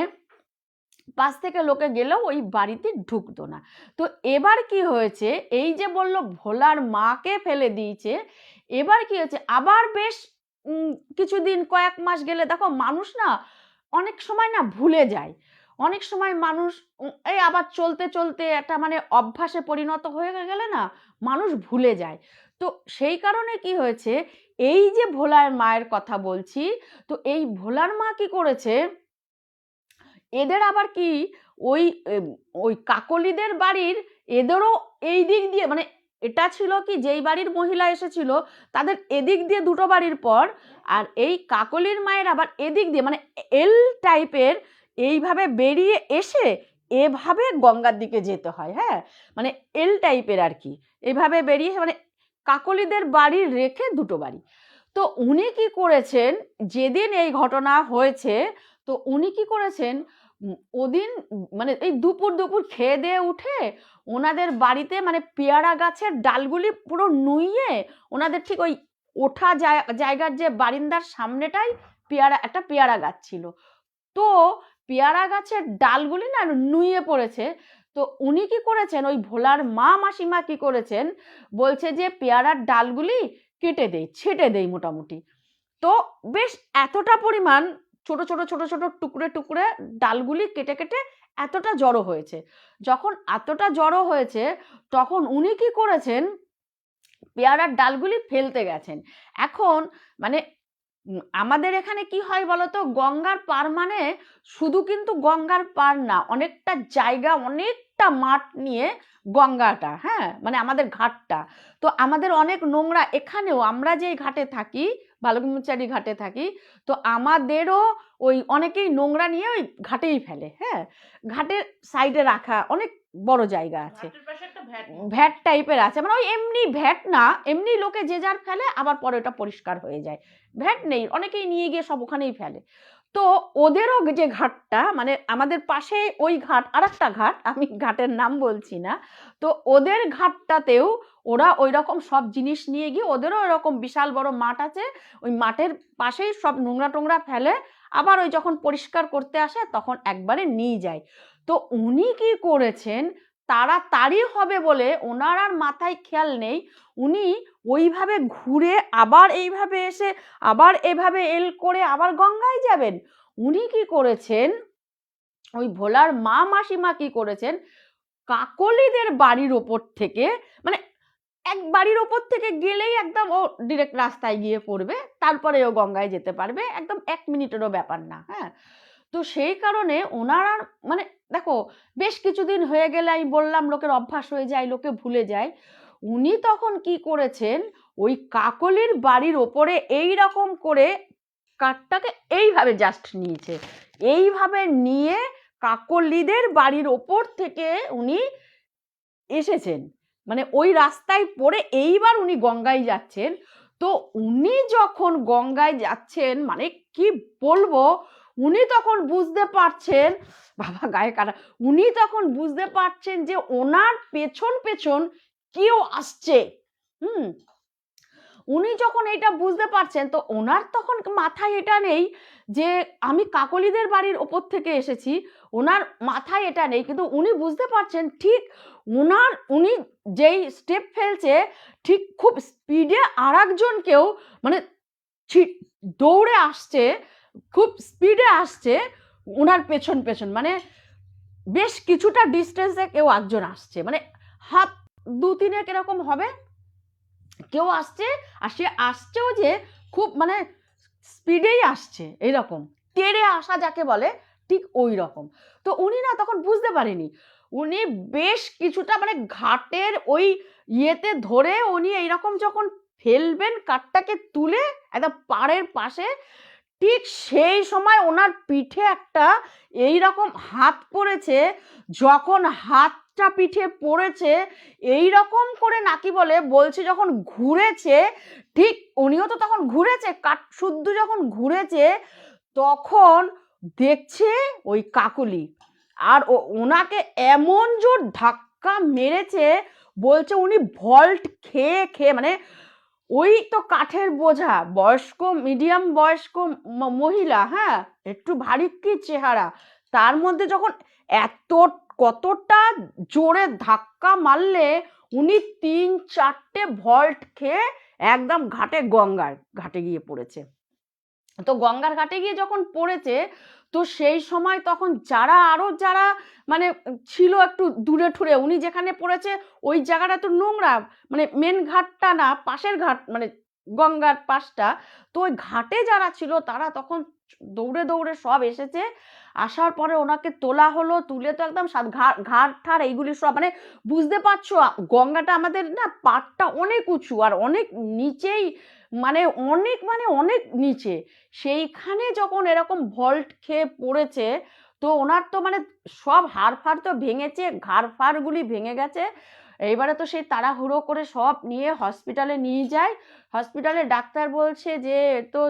পাশ থেকে লোকে গেলেও ওই বাড়িতে ঢুকতো না। তো এবার কি হয়েছে, এই যে বলল ভোলার মাকে ফেলে দিয়েছে, এবার কি হয়েছে আবার বেশ কিছুদিন কয়েক মাস গেলে দেখো মানুষ না অনেক সময় না ভুলে যায়, অনেক সময় মানুষ এই আবার চলতে চলতে একটা মানে অভ্যাসে পরিণত হয়ে গেলে না মানুষ ভুলে যায়। তো সেই কারণে কি হয়েছে, এই যে ভোলার মায়ের কথা বলছি, তো এই ভোলার মা কি করেছে, এদের আবার কি ওই ওই কাকলিদের বাড়ির এদেরও এই দিক দিয়ে মানে এটা ছিল কি যেই বাড়ির মহিলা এসেছিল তাদের এদিক দিয়ে দুটো বাড়ির পর, আর এই কাকলির মায়ের আবার এদিক দিয়ে মানে এল টাইপের এইভাবে বেরিয়ে এসে এভাবে গঙ্গার দিকে যেতে হয়। হ্যাঁ, মানে এল টাইপের আর কি, এভাবে বেরিয়ে মানে কাকলিদের বাড়ি রেখে দুটো বাড়ি। তো উনি কি করেছেন, যেদিন এই ঘটনা হয়েছে তো উনি কি করেছেন, ওদিন মানে এই দুপুর দুপুর খেয়ে দিয়ে উঠে ওনাদের বাড়িতে মানে পেয়ারা গাছের ডালগুলি পুরো নুইয়ে, ওনাদের ঠিক ওই ওঠা জায়গার যে বারিন্দার সামনেটাই একটা পেয়ারা গাছ ছিল, তো পেয়ারা গাছের ডালগুলি না নুইয়ে পড়েছে। তো উনি কি করেছেন, ওই ভোলার মা মাসিমা কি করেছেন, বলছে যে পেয়ারার ডালগুলি কেটে দেই, ছেটে দেই মোটামুটি। তো বেশ এতটা পরিমাণ ছোট ছোট ছোট ছোট টুকরে টুকরে ডালগুলি কেটে কেটে এতটা জড়ো হয়েছে। যখন এতটা জড়ো হয়েছে তখন উনি কি করেছেন, পেয়ারার ডালগুলি ফেলতে গেছেন। এখন মানে আমাদের এখানে কি হয় বলতো, গঙ্গার পার মানে শুধু কিন্তু গঙ্গার পার না, অনেকটা জায়গা অনেকটা মাঠ নিয়ে গঙ্গাটা, হ্যাঁ মানে আমাদের ঘাটটা। তো আমাদের অনেক নোংরা এখানেও, আমরা যেই ঘাটে থাকি বালুকিমুচারি ঘাটে থাকি, তো আমাদেরও ওই অনেকেই নোংরা নিয়ে ওই ঘাটেই ফেলে। হ্যাঁ, ঘাটের সাইডে রাখা অনেক বড় জায়গা আছে, ভ্যাট টাইপের আছে, মানে ওই এমনি ভ্যাট না, এমনি লোকে যে যার ফেলে আবার পরে ওটা পরিষ্কার হয়ে যায়, ভ্যাট নেই, অনেকেই নিয়ে গিয়ে সব ওখানেই ফেলে। তো ওদেরও যে ঘাটটা মানে আমাদের পাশে ওই ঘাট, আর একটা ঘাট, আমি ঘাটের নাম বলছি না, তো ওদের ঘাটটাতেও ওরা ওই রকম সব জিনিস নিয়ে গিয়ে, ওদেরও এরকম বিশাল বড় মাঠ আছে, ওই মাঠের পাশেই সব নোংরা টোংরা ফেলে, আবার ওই যখন পরিষ্কার করতে আসে তখন একবারে নিয়ে যায়। তো উনি কি করেছেন, তাড়াতাড়ি হবে বলে ওনার আর মাথায় খেয়াল নেই, উনি ওইভাবে ঘুরে আবার এইভাবে এসে আবার এভাবে এল করে আবার গঙ্গায় যাবেন। উনি কি করেছেন, ওই ভোলার মা মাসিমা কি করেছেন, কাকলিদের বাড়ির ওপর থেকে মানে এক বাড়ির ওপর থেকে গেলেই একদম ও ডিরেক্ট রাস্তায় গিয়ে পড়বে, তারপরে ও গঙ্গায় যেতে পারবে, একদম 1 মিনিটেরও ব্যাপার না। হ্যাঁ, তো সেই কারণে ওনারা মানে দেখো বেশ কিছুদিন হয়ে গেলে আমি বললাম লোকের অভ্যাস হয়ে যায়, লোকে ভুলে যায়। উনি তখন কি করেছেন, ওই কাকলির বাড়ির ওপরে এই রকম করে কাঠটাকে এইভাবে জাস্ট নিয়েছে, এইভাবে নিয়ে কাকলিদের বাড়ির ওপর থেকে উনি এসেছেন, মানে ওই রাস্তায় পড়ে এইবার উনি গঙ্গায় যাচ্ছেন। তো উনি যখন গঙ্গায় যাচ্ছেন মানে কি বলবো, উনি তখন বুঝতে পারছেন, বাবা গায়ে কাটা, উনি তখন বুঝতে পারছেন যে ওনার পেছন পেছন কেউ আসছে। উনি যখন এটা বুঝতে পারছেন তো ওনার তখন মাথায় এটা নেই যে আমি কাকলিদের বাড়ির ওপর থেকে এসেছি, ওনার মাথায় এটা নেই, কিন্তু উনি বুঝতে পারছেন ঠিক উনি যেই স্টেপ ফেলছে ঠিক খুব স্পিডে আর একজনকেও মানে দৌড়ে আসছে, খুব স্পিডে আসছে ওনার পেছন পেছন, মানে বেশ কিছুটা ডিস্টেন্সে কেউ একজন আসছে, মানে হাত 2-3 এরকম হবে, কেউ আসছে, আর সে আসছেও যে খুব মানে স্পিডেই আসছে, এইরকম তেড়ে আসা যাকে বলে ঠিক ওই রকম। তো উনি না তখন বুঝতে পারেনি, উনি বেশ কিছুটা মানে ঘাটের ওই ইয়েতে ধরে উনি এইরকম যখন ফেলবেন কাঠটাকে তুলে একদম পাড়ের পাশে, ঠিক সেই সময় ওনার পিঠে একটা এইরকম হাত পড়েছে, যখন হাতটা পিঠে পড়েছে এই রকম করে নাকি বলছে যখন ঘুরেছে, ঠিক উনিও তো তখন ঘুরেছে, কাঠ শুদ্ধ যখন ঘুরেছে তখন দেখছে ওই কাকলি, আর ওনাকে এমন জোর ধাক্কা মেরেছে, বলছে উনি ভল্ট খেয়ে খেয়ে মানে ওই তো কাঠের বোঝা, বয়স্ক মিডিয়াম বয়স্ক মহিলা, হ্যাঁ একটু ভারী কি চেহারা, তার মধ্যে যখন এত কতটা জোরে ধাক্কা মারলে উনি 3-4টে ভল্ট খেয়ে একদম গঙ্গার ঘাটে গিয়ে পড়েছে। তো গঙ্গার ঘাটে গিয়ে যখন পড়েছে, তো সেই সময় তখন যারা মানে ছিল একটু দূরে ঠুরে, উনি যেখানে পড়েছে ওই জায়গাটা তো নোংরা, মানে মেন ঘাটটা না, পাশের ঘাট, মানে গঙ্গার পাশটা। তো ওই ঘাটে যারা ছিল তারা তখন দৌড়ে দৌড়ে সব এসেছে। আসার পরে ওনাকে তোলা হলো, তুলে তো একদম ঘাট ঠাড় এইগুলি সব, মানে বুঝতে পারছো গঙ্গাটা আমাদের না পাড়টা অনেক উঁচু আর অনেক নিচেই, মানে অনেক নিচে। সেইখানে যখন এরকম ভল্ট খেয়ে পড়েছে, তো ওনার তো মানে সব হাড় ফাড় তো ভেঙেছে, ঘাড় ফাড়গুলি ভেঙে গেছে। এইবারে তো সেই তাড়াহুড়ো করে সব নিয়ে হসপিটালে নিয়ে যায়। হসপিটালে ডাক্তার বলছে যে তো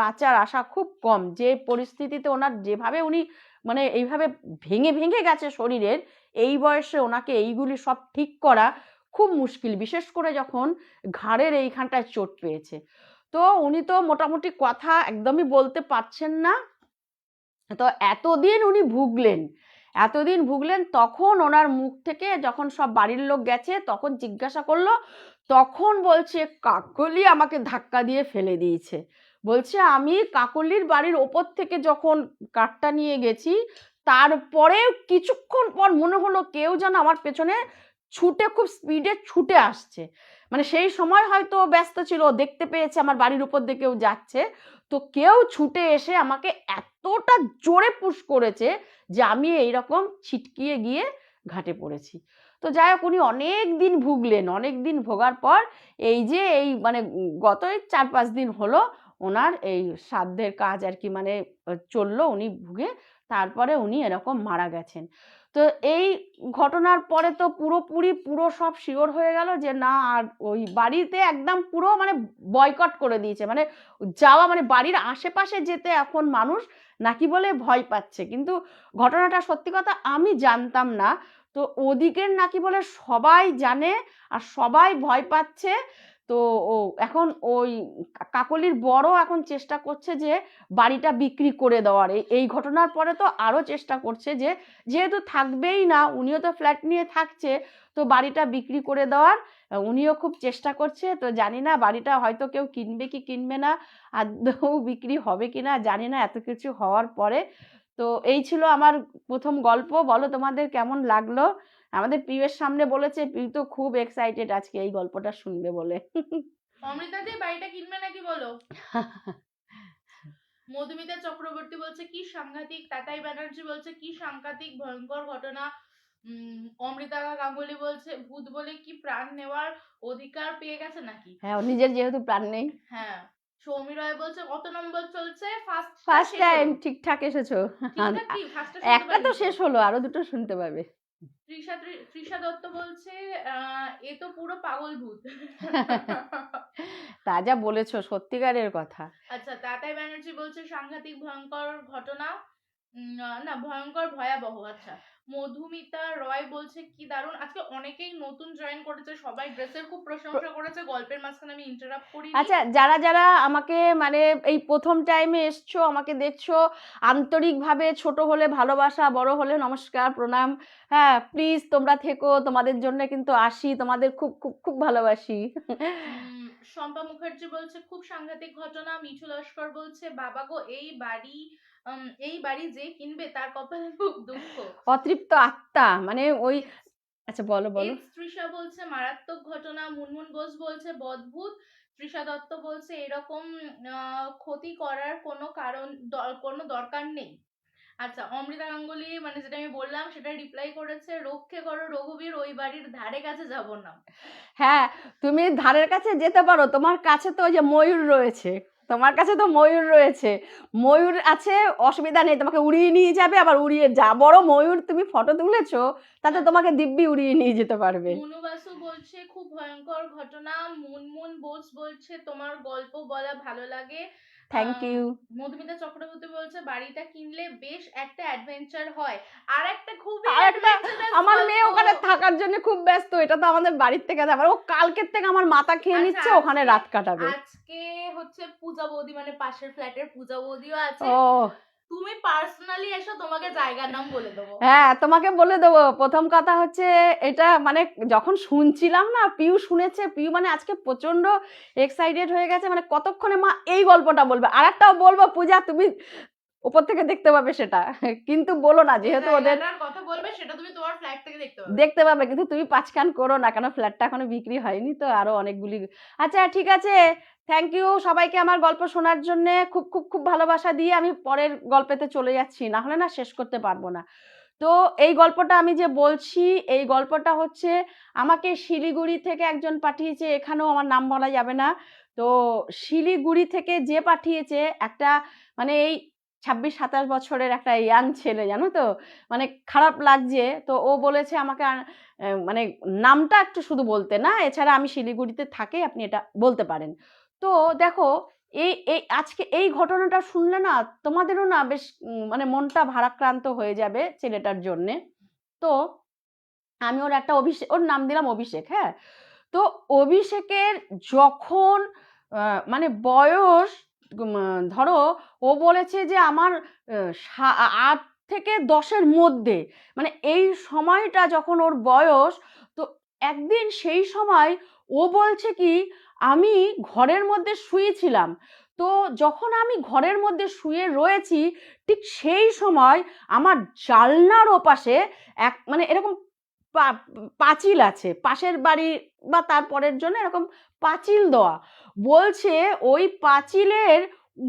বাঁচার আশা খুব কম, যে পরিস্থিতিতে ওনার, যেভাবে উনি মানে এইভাবে ভেঙে ভেঙে গেছে শরীরের, এই বয়সে ওনাকে এইগুলি সব ঠিক করা খুব মুশকিল, বিশেষ করে যখন ঘাড়ের এইখানটায় চোট পেয়েছে। তো উনি তো মোটামুটি কথা একদমই বলতে পারছেন না। তো এতদিন উনি ভুগলেন, তখন ওনার মুখ থেকে যখন সব বাড়ির লোক গেছে তখন জিজ্ঞাসা করলো, তখন বলছে কাকলি আমাকে ধাক্কা দিয়ে ফেলে দিয়েছে। বলছে আমি কাকলির বাড়ির ওপর থেকে যখন কাঠটা নিয়ে গেছি, তারপরে কিছুক্ষণ পর মনে হলো কেউ যেন আমার পেছনে খুব স্পিডে ছুটে আসছে। মানে সেই সময় হয়তো ব্যস্ত ছিল, দেখতে পেয়েছে আমার বাড়ির উপর দিয়ে কেউ যাচ্ছে, তো কেউ ছুটে এসে আমাকে এতটা জোরে পুশ করেছে যে আমি এইরকম ছিটকিয়ে গিয়ে ঘাটে পড়েছি। তো যাই হোক, উনি অনেক দিন ভোগার পর এই যে এই মানে গত 4-5 দিন হলো ওনার এই শ্রাদ্ধের কাজ আর কি, মানে চললো, উনি ভুগে তারপরে উনি এরকম মারা গেছেন। তো এই ঘটনার পরে তো পুরো সব শিওর হয়ে গেল যে না, আর ওই বাড়িতে একদম পুরো মানে বয়কট করে দিয়েছে, মানে যাওয়া, মানে বাড়ির আশেপাশে যেতে এখন মানুষ নাকি বলে ভয় পাচ্ছে। কিন্তু ঘটনাটা সত্যি কথা আমি জানতাম না। তো ওদিকের নাকি বলে সবাই জানে আর সবাই ভয় পাচ্ছে। তো ও এখন ওই কাকলির বড় এখন চেষ্টা করছে যে বাড়িটা বিক্রি করে দেওয়ার। এই ঘটনার পরে তো আরো চেষ্টা করছে যে যেহেতু থাকবেই না, উনিও তো ফ্ল্যাট নিয়ে থাকছে, তো বাড়িটা বিক্রি করে দেওয়ার উনিও খুব চেষ্টা করছে। তো জানি না বাড়িটা হয়তো কেউ কিনবে কি কিনবে না, আদৌ বিক্রি হবে কিনা জানি না এত কিছু হওয়ার পরে। তো এই ছিল আমার প্রথম গল্প। বলো তোমাদের কেমন লাগলো? আমাদের পিউয়ের সামনে বলেছে, পিউ তো খুব এক্সাইটেড আজকে এই গল্পটা শুনবে বলে। অমৃতা দি বাড়িটা কিনবে নাকি বলো? মধুমিতা চক্রবর্তী বলছে কি সাংঘাতিক, তাতাই ব্যানার্জি বলছে কি সাংঘাতিক ভয়ঙ্কর ঘটনা। অমৃতা গাঙ্গুলি বলছে ভূত বলে কি প্রাণ নেওয়ার অধিকার পেয়ে গেছে নাকি? হ্যাঁ, নিজের যেহেতু প্রাণ নেই। হ্যাঁ। সৌমি রয় বলছে কত নম্বর চলছে? ফার্স্ট টাইম ঠিকঠাক এসেছো। ঠিকঠাক কি ফার্স্টটা একটা তো শেষ হলো, আরো দুটো শুনতে পাবে। তৃষা দত্ত বলছে এ তো পুরো পাগল ভূত। তা যা বলেছো সত্যিকারের কথা। আচ্ছা, তাতাই ব্যানার্জি বলছে সাংঘাতিক ভয়ঙ্কর ঘটনা, না ভয়ঙ্কর ভয়াবহ। আচ্ছা, মধুমিতা রয় বলছে কি দারুণ। আজকে অনেকেই নতুন জয়েন করেছে, সবাই ড্রেসের খুব প্রশংসা করেছে, গল্পের মাঝখানে আমি ইন্টারাপ্ট করিনি। আচ্ছা, যারা আমাকে মানে এই প্রথম টাইমে এসছো, আমাকে দেখছো, আন্তরিকভাবে, ছোট হলে ভালোবাসা, বড় হলে নমস্কার, প্রণাম। হ্যাঁ, প্লিজ তোমরা থেকো, তোমাদের জন্য কিন্তু আসি, তোমাদের খুব খুব খুব ভালোবাসি। শম্পা মুখার্জি বলছে খুব সাংঘাতিক ঘটনা। মিঠু লস্কর বলছে বাবা গো, এই বাড়ি যে কিনবে তার কপালে খুব দুঃখ। অতৃপ্ত আত্মা, মানে ওই। আচ্ছা, বলো। তৃষা বলছে মারাত্মক ঘটনা। মুনমুন বোস বলছে অদ্ভুত। তৃষা দত্ত বলছে এরকম ক্ষতি করার কোনো দরকার নেই। আচ্ছা, অমৃতা গাঙ্গুলি মানে যেটা আমি বললাম সেটা রিপ্লাই করেছে, রক্ষে করো রঘুবীর, ওই বাড়ির ধারে কাছে যাব না। হ্যাঁ, তুমি ধারের কাছে যেতে পারো, তোমার কাছে তো ওই যে ময়ূর রয়েছে, ময়ূর আছে, অসুবিধা নেই, তোমাকে উড়িয়ে নিয়ে যাবে, আবার উড়িয়ে যা বড় ময়ূর তুমি ফটো তুলেছো, তাতে তোমাকে দিব্যি উড়িয়ে নিয়ে যেতে পারবে। মুনু বাসু বলছে খুব ভয়ঙ্কর ঘটনা। মুনমুন বোস বলছে তোমার গল্প বলা ভালো লাগে। Thank you. মধুমিতা চক্রবর্তী বলছে বাড়িটা কিনলে বেশ একটা অ্যাডভেঞ্চার হয়। আর একটা খুবই আমার মেয়ে ওখানে থাকার জন্য খুব ব্যস্ত, এটা তো আমাদের বাড়ির থেকে যাবে, ও কালকের থেকে আমার মাথা খেয়ে নিচ্ছে, ওখানে রাত কাটাবে। আজকে হচ্ছে পূজা বৌদি, মানে পাশের ফ্ল্যাটের পূজা বৌদিও আছে। ও, তুমি পার্সোনালি এসো, তোমাকে জায়গার নাম বলে দেবো। হ্যাঁ, তোমাকে বলে দেবো। প্রথম কথা হচ্ছে, এটা মানে যখন শুনছিলাম না, পিউ শুনেছে, পিউ মানে আজকে প্রচন্ড এক্সাইটেড হয়ে গেছে, মানে কতক্ষণে মা এই গল্পটা বলবে। আর একটাও বলবো পূজা, তুমি উপর থেকে দেখতে পাবে সেটা, কিন্তু বলো না, যে যেহেতু ওদের জায়গাটার কথা বলবে সেটা তুমি তোমার ফ্ল্যাট থেকে দেখতে পাবে। দেখতে পাবে, কিন্তু তুমি পাঁচকান করো না, কেন ফ্ল্যাটটা এখনো বিক্রি হয়নি তো, আরো অনেকগুলি। আচ্ছা ঠিক আছে, থ্যাংক ইউ সবাইকে আমার গল্প শোনার জন্য। খুব খুব খুব ভালোবাসা দিয়ে আমি পরের গল্পেতে চলে যাচ্ছি, না হলে না শেষ করতে পারবো না। তো এই গল্পটা আমি যে বলছি, এই গল্পটা হচ্ছে আমাকে শিলিগুড়ি থেকে একজন পাঠিয়েছে, এখানেও আমার নাম বলা যাবে না। তো শিলিগুড়ি থেকে যে পাঠিয়েছে, একটা মানে এই 26-27 বছরের একটা ইয়াং ছেলে, জানো তো, মানে খারাপ লাগছে। তো ও বলেছে আমাকে মানে নামটা একটু শুধু বলতে, না এছাড়া আমি শিলিগুড়িতে থাকি, আপনি এটা বলতে পারেন। তো দেখো, এই এই আজকে এই ঘটনাটা শুনলে না তোমাদেরও না বেশ মানে মনটা ভারাক্রান্ত হয়ে যাবে ছেলেটার জন্যে। তো আমি ওর একটা অভিষেক, ওর নাম দিলাম অভিষেক, হ্যাঁ। তো অভিষেকের যখন মানে বয়স, ধরো ও বলেছে যে আমার 8 থেকে 10-এর মধ্যে, মানে এই সময়টা যখন ওর বয়স, তো একদিন সেই সময় ও বলছে কি, আমি ঘরের মধ্যে শুয়েছিলাম। তো যখন আমি ঘরের মধ্যে শুয়ে রয়েছি, ঠিক সেই সময় আমার জানলার ওপাশে এক মানে এরকম পাঁচিল আছে, পাশের বাড়ি বা তারপরের জন্য এরকম পাঁচিল দেওয়া। বলছে ওই পাঁচিলের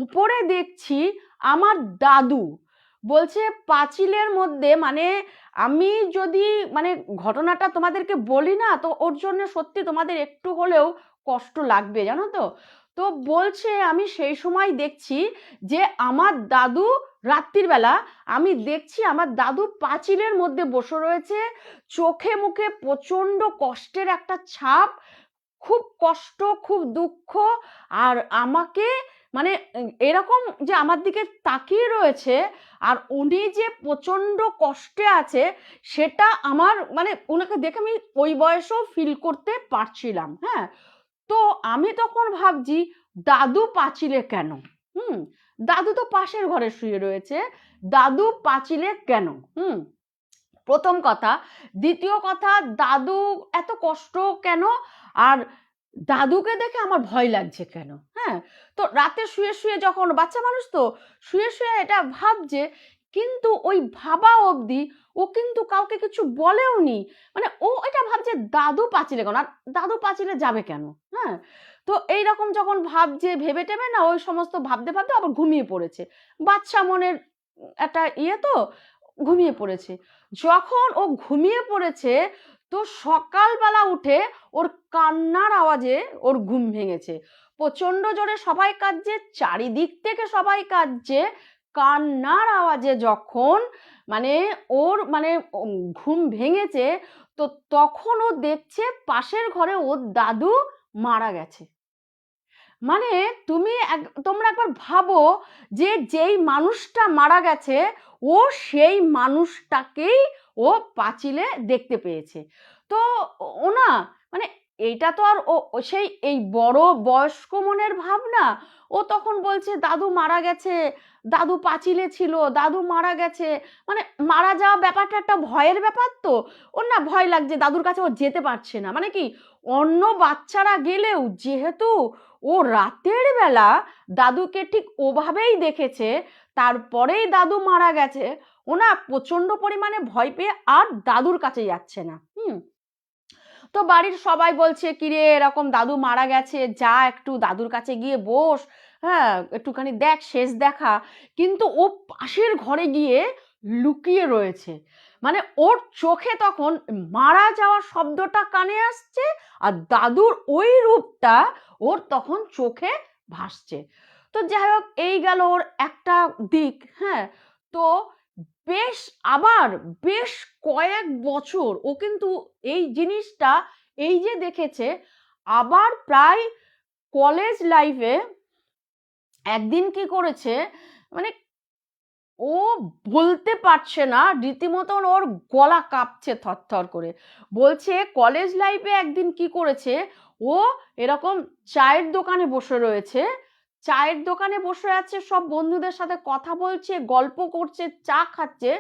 উপরে দেখছি আমার দাদু। বলছে পাঁচিলের মধ্যে, মানে আমি যদি মানে ঘটনাটা তোমাদেরকে বলি না, তো ওর জন্য সত্যি তোমাদের একটু হলেও কষ্ট লাগবে, জানো তো। তো বলছে আমি সেই সময় দেখছি যে আমার দাদু, রাত্রির বেলা আমি দেখছি আমার দাদু পাঁচিলের মধ্যে বসে রয়েছে, চোখে মুখে প্রচন্ড কষ্টের একটা ছাপ, খুব কষ্ট, খুব দুঃখ। আর আমাকে মানে এরকম যে আমার দিকে তাকিয়ে রয়েছে, আর উনি যে প্রচন্ড কষ্টে আছে, সেটা আমার মানে ওনাকে দেখে আমি ওই বয়সেও ফিল করতে পারছিলাম, হ্যাঁ। তো আমি তখন ভাবছি, দাদু পাঁচিলে কেন? দাদু তো পাশের ঘরে শুয়ে রয়েছে, দাদু পাঁচিলে কেন? প্রথম কথা। দ্বিতীয় কথা, দাদু এত কষ্ট কেন? আর দাদুকে দেখে আমার ভয় লাগছে কেন? হ্যাঁ। তো রাতে শুয়ে শুয়ে, যখন বাচ্চা মানুষ তো শুয়ে শুয়ে এটা ভাবছে, কিন্তু ওই ভাবা অবধি ও কিন্তু কাউকে কিছু বলেও নি। মানে ও এটা ভাবছে দাদু পাঁচিলে কেন, আর দাদু পাঁচিলে যাবে কেন? হ্যাঁ। তো এইরকম যখন ভাবছে, ভেবে টেবে না ওই সমস্ত ভাবতে ভাবতে আবার ঘুমিয়ে পড়েছে। বাচ্চা মনের একটা ইয়ে তো, ঘুমিয়ে পড়েছে। যখন ও ঘুমিয়ে পড়েছে, তো সকালবেলা উঠে ওর কান্নার আওয়াজে ওর ঘুম ভেঙেছে। প্রচন্ড জোরে সবাই কাঁদছে, চারিদিক থেকে সবাই কাঁদছে। কান্নার আওয়াজে যখন মানে ওর মানে ঘুম ভেঙেছে, তো তখন ও দেখছে পাশের ঘরে ওর দাদু মারা গেছে। মানে তোমরা একবার ভাবো, যে যেই মানুষটা মারা গেছে, ও সেই মানুষটাকেই ও পাঁচিলে দেখতে পেয়েছে। তো ও না মানে এইটা তো আর ও সেই এই বড় বয়স্ক মনের ভাবনা। ও তখন বলছে দাদু মারা গেছে, দাদু পাঁচিলে ছিল, দাদু মারা গেছে। মানে মারা যাওয়া ব্যাপারটা একটা ভয়ের ব্যাপার, তো ওর না ভয় লাগছে, দাদুর কাছে ও যেতে পারছে না। মানে কি, অন্য বাচ্চারা গেলেও যেহেতু ও রাতের বেলা দাদুকে ঠিক ওভাবেই দেখেছে, তারপরেই দাদু মারা গেছে, ও না প্রচন্ড পরিমাণে ভয় পেয়ে আর দাদুর কাছে যাচ্ছে না। তো বাড়ির সবাই বলছে, কিরে এরকম দাদু মারা গেছে, যা একটু দাদুর কাছে গিয়ে বস, হ্যাঁ একটুখানি দেখ, শেষ দেখা। কিন্তু ও পাশের ঘরে গিয়ে লুকিয়ে রয়েছে। মানে ওর চোখে তখন মারা যাওয়ার শব্দটা কানে আসছে, আর দাদুর ওই রূপটা ওর তখন চোখে ভাসছে। তো যাই হোক, এই গেল ওর একটা দিক, হ্যাঁ। তো বেশ আবার বেশ কয়েক বছর ও কিন্তু এই জিনিসটা এই যে দেখেছে, আবার প্রায় কলেজ লাইফে একদিন কি করেছে, মানে ও বলতে পারছে না, রীতিমতন ওর গলা কাঁপছে থরথর করে। বলছে কলেজ লাইফে একদিন কি করেছে, ও এরকম চায়ের দোকানে বসে রয়েছে, চায়ের দোকানে বসে আছে, সব বন্ধুদের সাথে কথা বলছে, গল্প করছে, চা খাচ্ছে।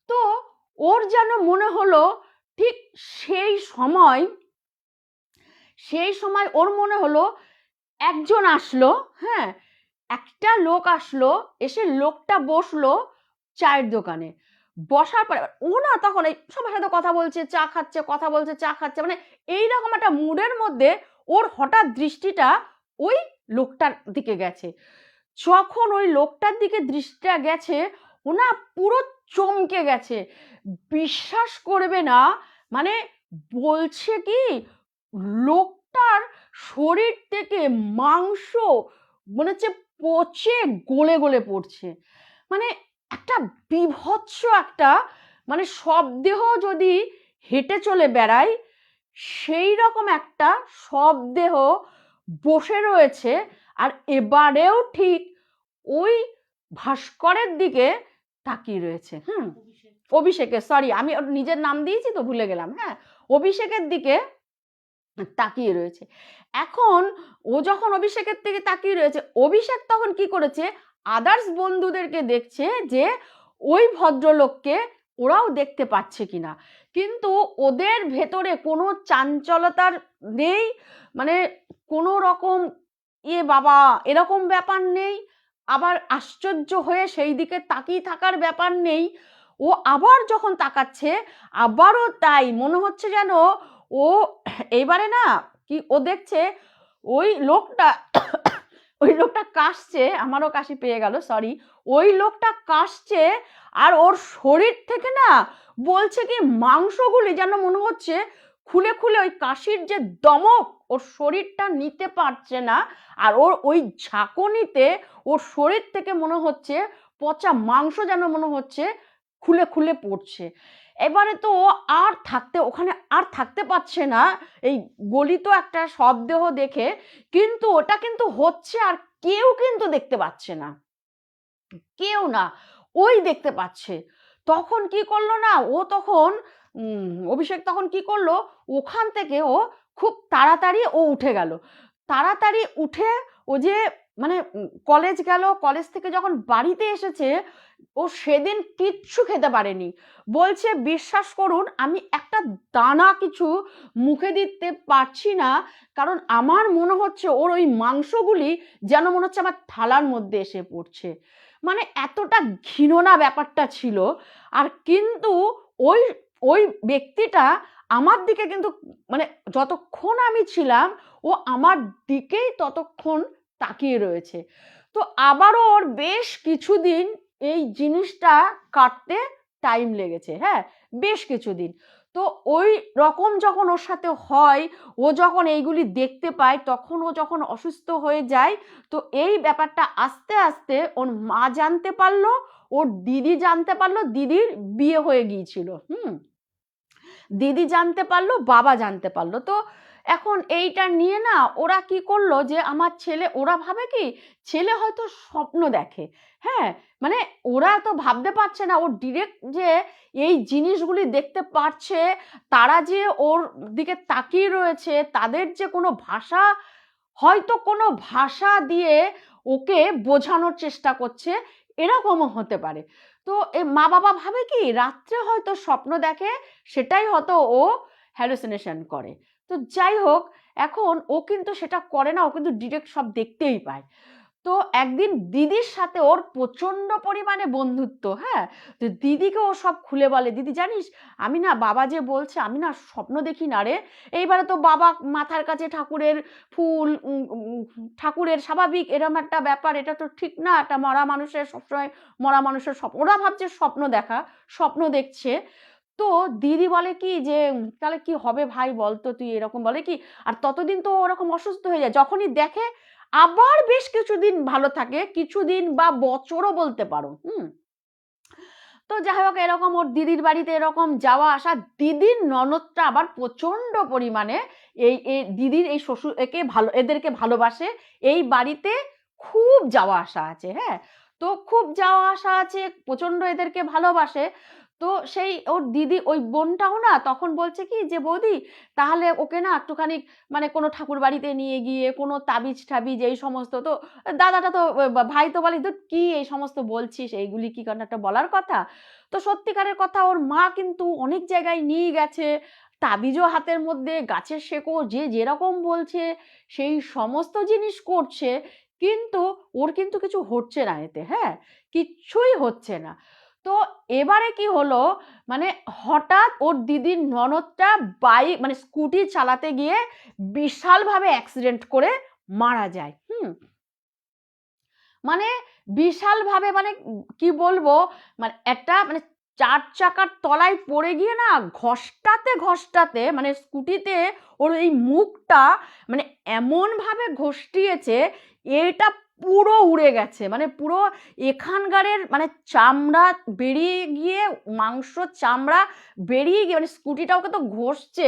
তো ওর যেন মনে হলো ঠিক সেই সময় ওর মনে হলো একজন আসলো, হ্যাঁ, একটা লোক আসলো, এসে লোকটা বসলো চায়ের দোকানে। বসার পরে ও না তখন এই সবার সাথে কথা বলছে, চা খাচ্ছে, কথা বলছে, চা খাচ্ছে, মানে এইরকম একটা মুডের মধ্যে ওর হঠাৎ দৃষ্টিটা ওই লোকটার দিকে গেছে। যখন ওই লোকটার দিকে দৃষ্টিটা গেছে, ও না পুরো চমকে গেছে। বিশ্বাস করবে না, মানে বলছে কি লোকটার শরীর থেকে মাংস মনে হচ্ছে পচে গলে গলে পড়ছে। মানে একটা বীভৎস একটা, মানে শবদেহ যদি হেঁটে চলে বেড়ায় সেই রকম একটা শবদেহ বসে রয়েছে। আর এবারেও ঠিক ওই ভাস্করের দিকে তাকিয়ে রয়েছে। অভিষেকের, সরি আমি ওর নিজের নাম দিয়েছি তো ভুলে গেলাম, হ্যাঁ, অভিষেকের দিকে তাকিয়ে রয়েছে। এখন ও যখন অভিষেকের দিকে তাকিয়ে রয়েছে, অভিষেক তখন কি করেছে, আদার্স বন্ধুদেরকে দেখছে যে ওই ভদ্রলোককে ওরাও দেখতে পাচ্ছে কিনা। কিন্তু ওদের ভেতরে কোনো চাঞ্চলতার নেই, মানে কোনো রকম বাবা এরকম ব্যাপার নেই, আবার আশ্চর্য হয়ে সেই দিকে তাকিয়ে থাকার ব্যাপার নেই। ও আবার যখন তাকাচ্ছে আবারও তাই মনে হচ্ছে যেন ও এইবারে না কি ও দেখছে ওই লোকটা ওই লোকটা কাশছে, আমারও কাশি পেয়ে গেল, সরি, ওই লোকটা কাশছে আর ওর শরীর থেকে না বলছে কি মাংসগুলি যেন মনে হচ্ছে খুলে খুলে ওই কাশির যে দমক ওর শরীরটা নিতে পারছে না। আর ওর ওই ঝাঁকুনিতে ওর শরীর থেকে মনে হচ্ছে পচা মাংস যেন মনে হচ্ছে খুলে খুলে পড়ছে। এবারে তো ও আর ওখানে আর থাকতে পারছে না এই গলিত একটা শবদেহ দেখে। কিন্তু ওটা কিন্তু হচ্ছে আর কেউ কিন্তু দেখতে পাচ্ছে না, কেউ না, ওই দেখতে পাচ্ছে। তখন কি করলো না ও তখন অভিষেক তখন কি করলো, ওখান থেকে ও খুব তাড়াতাড়ি ও উঠে গেল। তাড়াতাড়ি উঠে ও যে মানে কলেজ গেল, কলেজ থেকে যখন বাড়িতে এসেছে ও সেদিন কিচ্ছু খেতে পারেনি। বলছে বিশ্বাস করুন আমি একটা দানা কিছু মুখে দিতে পারছি না, কারণ আমার মনে হচ্ছে ওর ওই মাংসগুলি যেন মনে হচ্ছে আমার থালার মধ্যে এসে পড়ছে। মানে এতটা ঘৃণা ব্যাপারটা ছিল। আর কিন্তু ওই ওই ব্যক্তিটা আমার দিকে কিন্তু মানে যতক্ষণ আমি ছিলাম ও আমার দিকেই ততক্ষণ তাকিয়ে রয়েছে। তো আবারও ওর বেশ কিছুদিন এই জিনিসটা কাটতে টাইম লেগেছে, হ্যাঁ, বেশ কিছুদিন। তো ওই রকম যখন ওর সাথে হয়, ও যখন এইগুলি দেখতে পায়, তখন ও যখন অসুস্থ হয়ে যায়, তো এই ব্যাপারটা আস্তে আস্তে ওর মা জানতে পারলো, ওর দিদি জানতে পারলো, দিদির বিয়ে হয়ে গিয়েছিল, দিদি জানতে পারলো, বাবা জানতে পারলো। তো এখন এইটা নিয়ে না ওরা কি করলো যে আমার ছেলে, ওরা ভাবে কি ছেলে হয়তো স্বপ্ন দেখে, হ্যাঁ, মানে ওরা তো ভাবতে পারছে না ওর ডিরেক্ট যে এই জিনিসগুলি দেখতে পারছে, তারা যে ওর দিকে তাকিয়ে রয়েছে, তাদের যে কোনো ভাষা, হয়তো কোনো ভাষা দিয়ে ওকে বোঝানোর চেষ্টা করছে, এরকমও হতে পারে। তো মা বাবা ভাবে কি রাত্রে হয়তো স্বপ্ন দেখে, সেটাই হয়তো ও হ্যালুসিনেশন করে। তো যাই হোক, এখন ও কিন্তু সেটা করে না, ও কিন্তু ডিরেক্ট সব দেখতেই পায়। তো একদিন দিদির সাথে ওর প্রচন্ড পরিমাণে বন্ধুত্ব, হ্যাঁ, তো দিদিকে ও সব খুলে বলে, দিদি জানিস আমি না বাবা যে বলছে আমি না স্বপ্ন দেখি না রে। এইবারে তো বাবা মাথার কাছে ঠাকুরের ফুল, ঠাকুরের স্বাভাবিক এরম একটা ব্যাপার, এটা তো ঠিক না, একটা মরা মানুষের সবসময় মরা মানুষের স্বপ্ন, ওরা ভাবছে স্বপ্ন দেখা, স্বপ্ন দেখছে। তো দিদি বলে কি যে তাহলে কি হবে ভাই বলতো তুই, এরকম বলে কি। আর ততদিন তো ওরকম অসুস্থ হয়ে যায়, যখনই দেখে আবার বেশ কিছুদিন ভালো থাকে, কিছুদিন বা বছরও বলতে পারো। তো যাই হোক, এরকম ওর দিদির বাড়িতে এরকম যাওয়া আসা, দিদির ননদটা আবার প্রচন্ড পরিমাণে এই দিদির এই শ্বশুর এদেরকে ভালোবাসে, এই বাড়িতে খুব যাওয়া আসা আছে, হ্যাঁ, তো খুব যাওয়া আসা আছে, প্রচন্ড এদেরকে ভালোবাসে। তো সেই ওর দিদি ওই বোনটাও না তখন বলছে কি যে বৌদি তাহলে ওকে না একটুখানি মানে কোনো ঠাকুর বাড়িতে নিয়ে গিয়ে কোনো তাবিজ ঠাবিজ এই সমস্ত। তো দাদাটা তো ভাই তো বলে ধুর কি এই সমস্ত বলছিস, এইগুলি কি কোনো একটা বলার কথা। তো সত্যিকারের কথা ওর মা কিন্তু অনেক জায়গায় নিয়ে গেছে, তাবিজও হাতের মধ্যে, গাছের শেকড় যে যেরকম বলছে সেই সমস্ত জিনিস করছে, কিন্তু ওর কিন্তু কিছু হচ্ছে না এতে, হ্যাঁ, কিচ্ছুই হচ্ছে না। তো এবারে কি হলো, মানে হঠাৎ ওর দিদির ননদটা বাইক মানে স্কুটি চালাতে গিয়ে বিশালভাবে অ্যাক্সিডেন্ট করে মারা যায়। মানে বিশালভাবে, মানে কি বলবো, মানে একটা মানে ৪ চাকার তলায় পড়ে গিয়ে না ঘষ্টাতে মানে স্কুটিতে ওর এই মুখটা মানে এমনভাবে ঘষ্টিয়েছে, এটা পুরো উড়ে গেছে, মানে পুরো এখানকারের মানে চামড়া বেরিয়ে গিয়ে, মাংস চামড়া বেরিয়ে গিয়ে, মানে স্কুটিটা ওকে তো ঘষছে,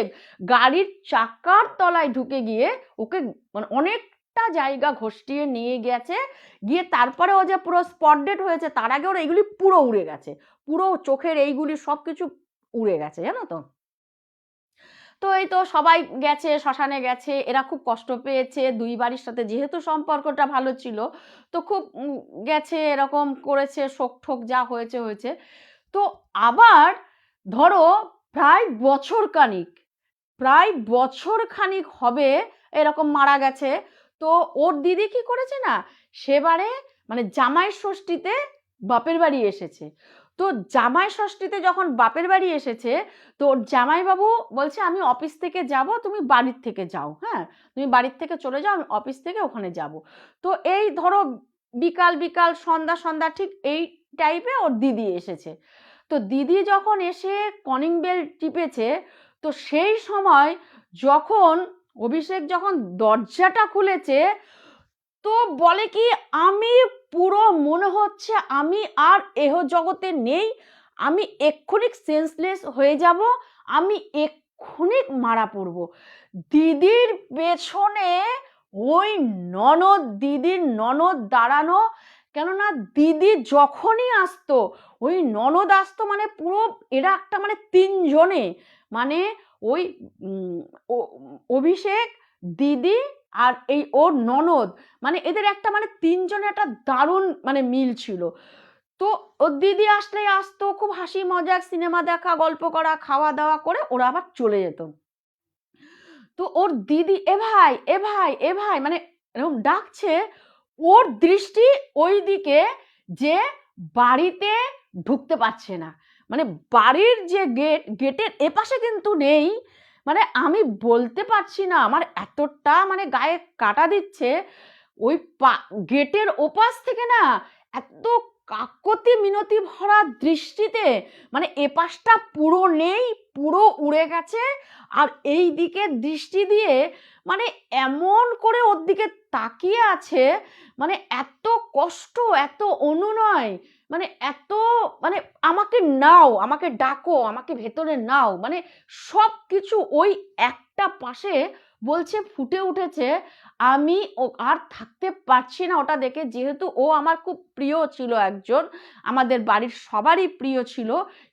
গাড়ির চাকার তলায় ঢুকে গিয়ে ওকে মানে অনেকটা জায়গা ঘষ্টিয়ে নিয়ে গেছে। গিয়ে তারপরে ও যে পুরো স্পট ডেড হয়েছে তার আগে ওর এইগুলি পুরো উড়ে গেছে, পুরো চোখের এইগুলি সব কিছু উড়ে গেছে, জানো তো। তো এই তো সবাই গেছে, শ্মশানে গেছে, এরা খুব কষ্ট পেয়েছে, দুই বাড়ির সাথে যেহেতু সম্পর্কটা ভালো ছিল, তো খুব গেছে, এরকম করেছে, শোক ঠোক যা হয়েছে হয়েছে। তো আবার ধরো প্রায় বছর খানিক হবে এরকম মারা গেছে। তো ওর দিদি কি করেছে না, সেবারে মানে জামাই ষষ্ঠীতে বাপের বাড়ি এসেছে। তো জামাই ষষ্ঠীতে যখন বাপের বাড়ি এসেছে, তো ওর জামাইবাবু বলছে আমি অফিস থেকে যাব, তুমি বাড়ির থেকে যাও, হ্যাঁ, তুমি বাড়ির থেকে চলে যাও, আমি অফিস থেকে ওখানে যাব। তো এই ধরো বিকাল বিকাল সন্ধ্যা ঠিক এই টাইপে ওর দিদি এসেছে। তো দিদি যখন এসে কলিং বেল টিপেছে, তো সেই সময় যখন অভিষেক যখন দরজাটা খুলেছে, তো বলে কি আমি পুরো মনে হচ্ছে আমি আর এহ জগতে নেই, আমি এক্ষুনি সেন্সলেস হয়ে যাব, আমি এক্ষুনি মারা পড়ব। দিদির পেছনে ওই দিদির ননদ দাঁড়ানো, কেননা দিদি যখনই আসতো ওই ননদ আসতো, মানে পুরো এরা একটা মানে তিনজনে, মানে ওই অভিষেক, দিদি আর এই ওর ননদ, মানে এদের একটা মানে তিনজনের একটা দারুণ মানে মিল ছিল। তো ওর দিদি আসলেই আসতো, খুব হাসি মজাক, সিনেমা দেখা, গল্প করা, খাওয়া দাওয়া করে ওরা আবার চলে যেত। তো ওর দিদি এ ভাই মানে এরকম ডাকছে, ওর দৃষ্টি ওই দিকে, যে বাড়িতে ঢুকতে পারছে না, মানে বাড়ির যে গেটের এপাশে কিন্তু নেই, মানে আমি বলতে পারছি না, আমার এতটা মানে গায়ে কাটা দিচ্ছে, ওই গেটের ওপাশ থেকে না এত কাকতি মিনতি ভরা দৃষ্টিতে, মানে এপাশটা পুরো নেই, পুরো উড়ে গেছে, আর এই দিকে দৃষ্টি দিয়ে মানে এমন করে ওর দিকে তাকিয়ে আছে, মানে এত কষ্ট, এত অনুনয়, মানে এত মানে আমাকে নাও, আমাকে ডাকো, আমাকে ভেতরে নাও, মানে সব কিছু ওই একটা পাশে বলছে ফুটে উঠেছে। আমি ও আর থাকতে পারছি না ওটা দেখে, যেহেতু ও আমার খুব প্রিয় ছিল একজন, আমাদের বাড়ির সবারই প্রিয় ছিল,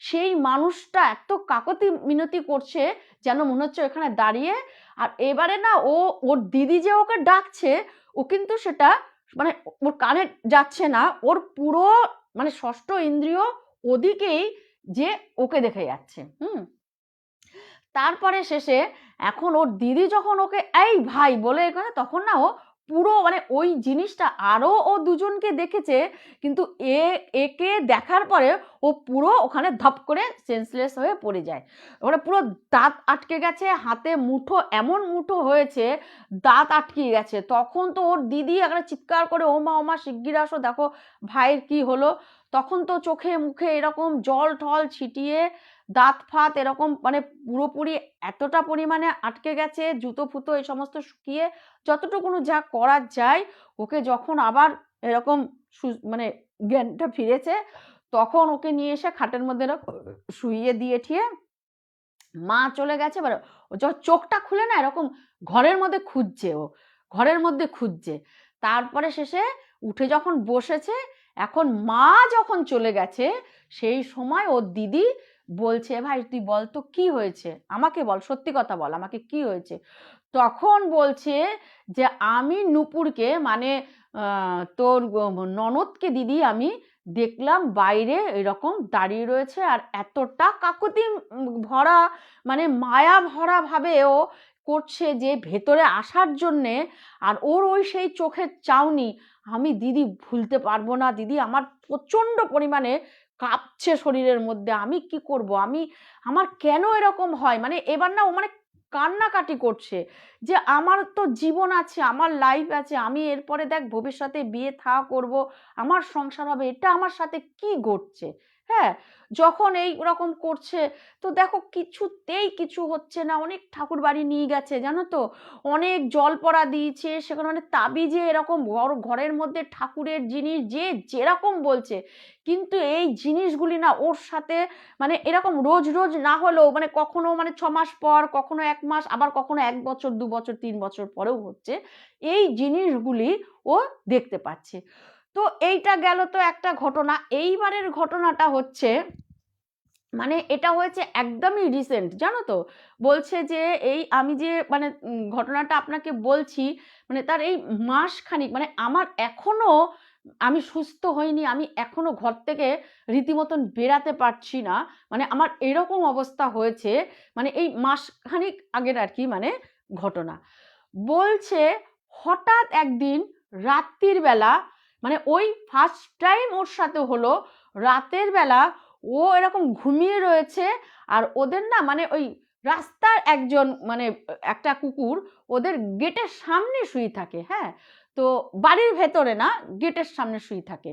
সেই মানুষটা এত কাকতি মিনতি করছে যেন মনে হচ্ছে ওখানে দাঁড়িয়ে। আর এবারে না ওর দিদি যে ওকে ডাকছে, ও কিন্তু সেটা মানে ওর কানে যাচ্ছে না, ওর পুরো মানে ষষ্ঠ ইন্দ্রিয় ওদিকেই, যে ওকে দেখে যাচ্ছে। তারপরে শেষে এখন ওর দিদি যখন ওকে এই ভাই বলে এখানে, তখন না ও পুরো মানে ওই জিনিসটা আরো ও দুজনকে দেখেছে, কিন্তু একে দেখার পরে ও পুরো ওখানে ধপ করে সেন্সলেস হয়ে পড়ে যায়। ওখানে পুরো দাঁত আটকে গেছে, হাতে মুঠো এমন মুঠো হয়েছে, দাঁত আটকে গেছে। তখন তো ওর দিদি একটা চিৎকার করে ওমা শিগগির আসো, দেখো ভাইয়ের কি হলো। তখন তো চোখে মুখে এরকম জল ঠল ছিটিয়ে, দাঁত ফাত এরকম মানে পুরোপুরি এতটা পরিমাণে আটকে গেছে, জুতো ফুতো এই সমস্ত শুকিয়ে যতটুকুনো যা করা যায়, ওকে যখন আবার এরকম মানে জ্ঞানটা ফিরেছে, তখন ওকে নিয়ে এসে খাটের মধ্যে শুইয়ে দিয়ে ঠিয়ে মা চলে গেছে। এবার চোখটা খুলে না এরকম ঘরের মধ্যে খুঁজছে, তারপরে শেষে উঠে যখন বসেছে, এখন মা যখন চলে গেছে সেই সময় ওর দিদি বলছে, ভাই তুই বল তো কি হয়েছে, আমাকে বল, সত্যি কথা বল, আমাকে কি হয়েছে। তখন বলছে যে আমি নূপুরকে মানে তোর ননদকে দিদি আমি দেখলাম বাইরে এরকম দাঁড়িয়ে রয়েছে, আর এতটা কাকুতি ভরা মানে মায়া ভরা ভাবে ও করছে যে ভেতরে আসার জন্যে, আর ওর ওই সেই চোখের চাউনি আমি দিদি ভুলতে পারবো না। দিদি আমার প্রচণ্ড পরিমাণে কাঁপছে শরীরের মধ্যে, আমি কি করব, আমার কেন এরকম হয়, মানে এবার না ও মানে কান্নাকাটি করছে যে আমার তো জীবন আছে, আমার লাইফ আছে, আমি এরপরে দেখ ভবিষ্যতে বিয়ে থা করব, আমার সংসার হবে, এটা আমার সাথে কি ঘটছে। হ্যাঁ, যখন এই রকম করছে তো দেখো কিছুতেই কিছু হচ্ছে না। অনেক ঠাকুর বাড়ি নিয়ে গেছে জানো তো, অনেক জল পড়া দিয়েছে, সেখানে মানে তাবিজে এরকম ঘরের মধ্যে ঠাকুরের জিনিস যে যেরকম বলছে, কিন্তু এই জিনিসগুলি না ওর সাথে মানে এরকম রোজ রোজ না হলেও মানে কখনো মানে 6 মাস পর, কখনো 1 মাস, আবার কখনো 1 বছর 2 বছর 3 বছর পরেও হচ্ছে, এই জিনিসগুলি ও দেখতে পাচ্ছে। তো এইটা গেল তো একটা ঘটনা। এইবারের ঘটনাটা হচ্ছে মানে এটা হয়েছে একদমই রিসেন্ট জানো তো। বলছে যে এই আমি যে মানে ঘটনাটা আপনাকে বলছি মানে তার এই মাস খানিক মানে আমার এখনো আমি সুস্থ হইনি, আমি এখনো ঘর থেকে রীতিমতন বেরাতে পারছি না, মানে আমার এরকম অবস্থা হয়েছে, মানে এই মাস খানিক আগের আর কি মানে ঘটনা। বলছে হঠাৎ একদিন রাত্রির বেলা মানে ওই ফার্স্ট টাইম ওর সাথে হলো, রাতের বেলা ও এরকম ঘুমিয়ে রয়েছে, আর ওদের না মানে ওই রাস্তার একজন মানে একটা কুকুর ওদের গেটের সামনে শুয়ে থাকে। হ্যাঁ, তো বাড়ির ভেতরে না, গেটের সামনে শুয়ে থাকে।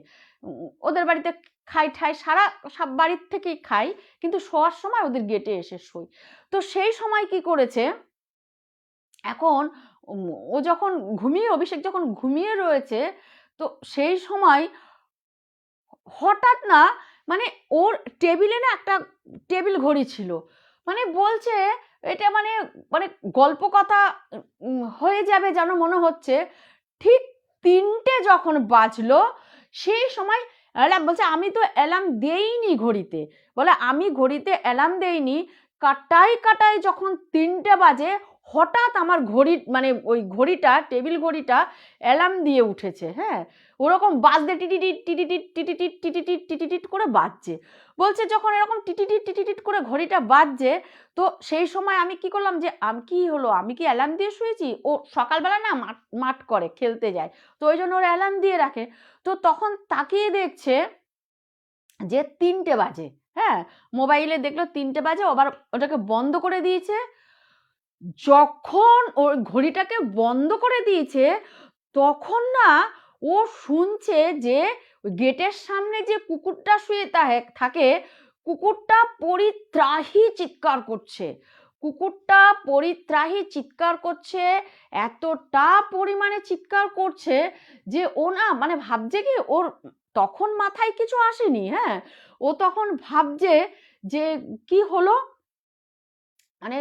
ওদের বাড়িতে খাই ঠাই সারা সব বাড়ির থেকেই খাই, কিন্তু শোয়ার সময় ওদের গেটে এসে শুই। তো সেই সময় কি করেছে, এখন ও যখন অভিষেক যখন ঘুমিয়ে রয়েছে, তো সেই সময় হঠাৎ না মানে ওর টেবিলে না একটা টেবিল ঘড়ি ছিল, মানে বলছে এটা মানে মানে গল্প কথা হয়ে যাবে যেন মনে হচ্ছে। ঠিক 3টে যখন বাজলো সেই সময় অ্যালার্ম, বলছে আমি তো অ্যালার্ম দেইনি ঘড়িতে, বলে আমি ঘড়িতে অ্যালার্ম দেইনি, কাটাই কাটাই যখন 3টে বাজে হঠাৎ আমার ঘড়ি মানে ওই ঘড়িটা টেবিল ঘড়িটা অ্যালার্ম দিয়ে উঠেছে। হ্যাঁ, ওরকম বাজতে টিটিটিট টিটিটিট টিটিটিট টিটিটিট টিটিটিট করে বাজছে। বলছে যখন এরকম টিটিটিট টিটিটিট করে ঘড়িটা বাজছে, তো সেই সময় আমি কি করলাম যে আমি কি হলো, আমি কি অ্যালার্ম দিয়ে শুয়েছি, ও সকালবেলা না মাঠ করে খেলতে যায়, তো ওই জন্য ওর অ্যালার্ম দিয়ে রাখে। তো তখন তাকিয়ে দেখছে যে 3টে বাজে। হ্যাঁ, মোবাইলে দেখলো 3টে বাজে, আবার ওটাকে বন্ধ করে দিয়েছে। যখন ওর ঘড়িটাকে বন্ধ করে দিয়েছে তখন না ও শুনছে যে গেটের সামনে যে কুকুরটা শুয়ে থাকে, কুকুরটা পরিত্রাহী চিৎকার করছে, কুকুরটা পরিত্রাহী চিৎকার করছে, এতটা পরিমাণে চিৎকার করছে যে ও না মানে ভাবছে কি, ওর তখন মাথায় কিছু আসেনি। হ্যাঁ, ও তখন ভাবছে যে কি হলো, মানে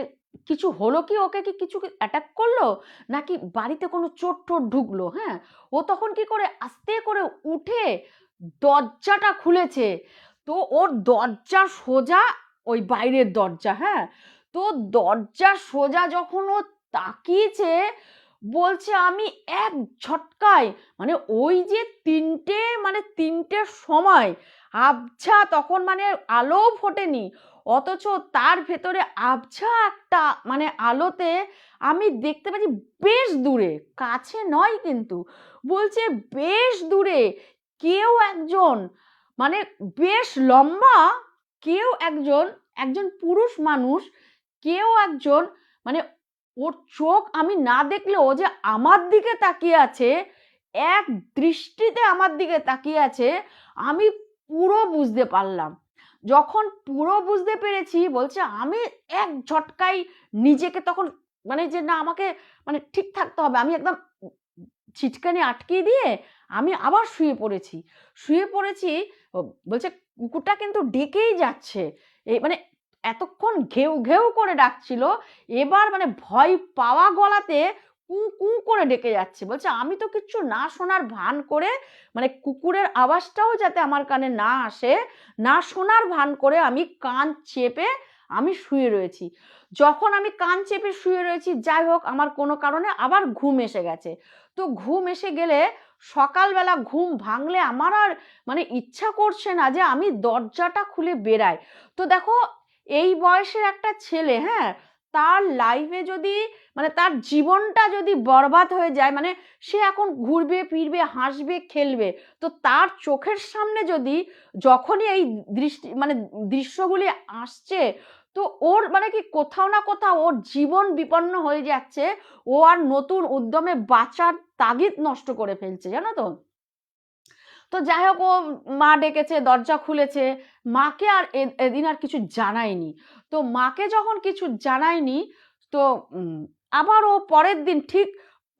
কিছু হলো কি, ওকে কি কিছু অ্যাটাক করলো নাকি বাড়িতে কোনো চোর টোর ঢুকলো। হ্যাঁ, ও তখন কি করে আস্তে করে উঠে দরজাটা খুলেছে, তো ওর দরজা সোজা ওই বাইরের দরজা। হ্যাঁ, তো দরজা সোজা যখন ও তাকিয়েছে, বলছে আমি এক ঝটকায় মানে ওই যে 3টের সময় আবছা, তখন মানে আলো ফোটেনি, অথচ তার ভেতরে আবছা একটা মানে আলোতে আমি দেখতে পাচ্ছি বেশ দূরে, কাছে নয় কিন্তু, বলছে বেশ দূরে কেউ একজন মানে বেশ লম্বা কেউ একজন, একজন পুরুষ মানুষ, কেউ একজন মানে ওর চোখ আমি না দেখলেও যে আমার দিকে তাকিয়ে আছে, এক দৃষ্টিতে আমার দিকে তাকিয়ে আছে, আমি পুরো বুঝতে পারলাম। যখন পুরো বুঝতে পেরেছি, বলছে আমি এক ঝটকায় নিজেকে তখন মানে যে না আমাকে মানে ঠিক থাকতে হবে, আমি একদম ছিটকানি আটকিয়ে দিয়ে আমি আবার শুয়ে পড়েছি। বলছে কুকুরটা কিন্তু ডেকেই যাচ্ছে, এই মানে এতক্ষণ ঘেউ ঘেউ করে ডাকছিল, এবার মানে ভয় পাওয়া গলাতে কু কু করে ডেকে যাচ্ছে, বলছে আমি তো কিচ্ছু না শোনার ভান করে, মানে কুকুরের আওয়াজটাও যাতে আমার কানে না আসে, না শোনার ভান করে আমি কান চেপে আমি শুয়ে রয়েছি। যখন আমি কান চেপে শুয়ে রয়েছি, যাই হোক আমার কোনো কারণে আবার ঘুম এসে গেছে। তো ঘুম এসে গেলে সকালবেলা ঘুম ভাঙলে আমার আর মানে ইচ্ছা করছে না যে আমি দরজাটা খুলে বেরাই। তো দেখো, এই বয়সের একটা ছেলে, হ্যাঁ, তার লাইফে যদি মানে তার জীবনটা যদি বরবাদ হয়ে যায়, মানে সে এখন ঘুরবে ফিরবে হাসবে খেলবে, তো তার চোখের সামনে যদি যখনই এই দৃশ্যগুলি আসছে, তো ওর মানে কি কোথাও না কোথাও ওর জীবন বিপন্ন হয়ে যাচ্ছে। ও আর নতুন উদ্যমে বাঁচার তাগিদ নষ্ট করে ফেলছে, জানো তো। তো যাই হোক, ও মা ডেকেছে, দরজা খুলেছে। মাকে আর এদিন আর কিছু জানায়নি। তো মাকে যখন কিছু জানায়নি, তো আবার ও পরের দিন ঠিক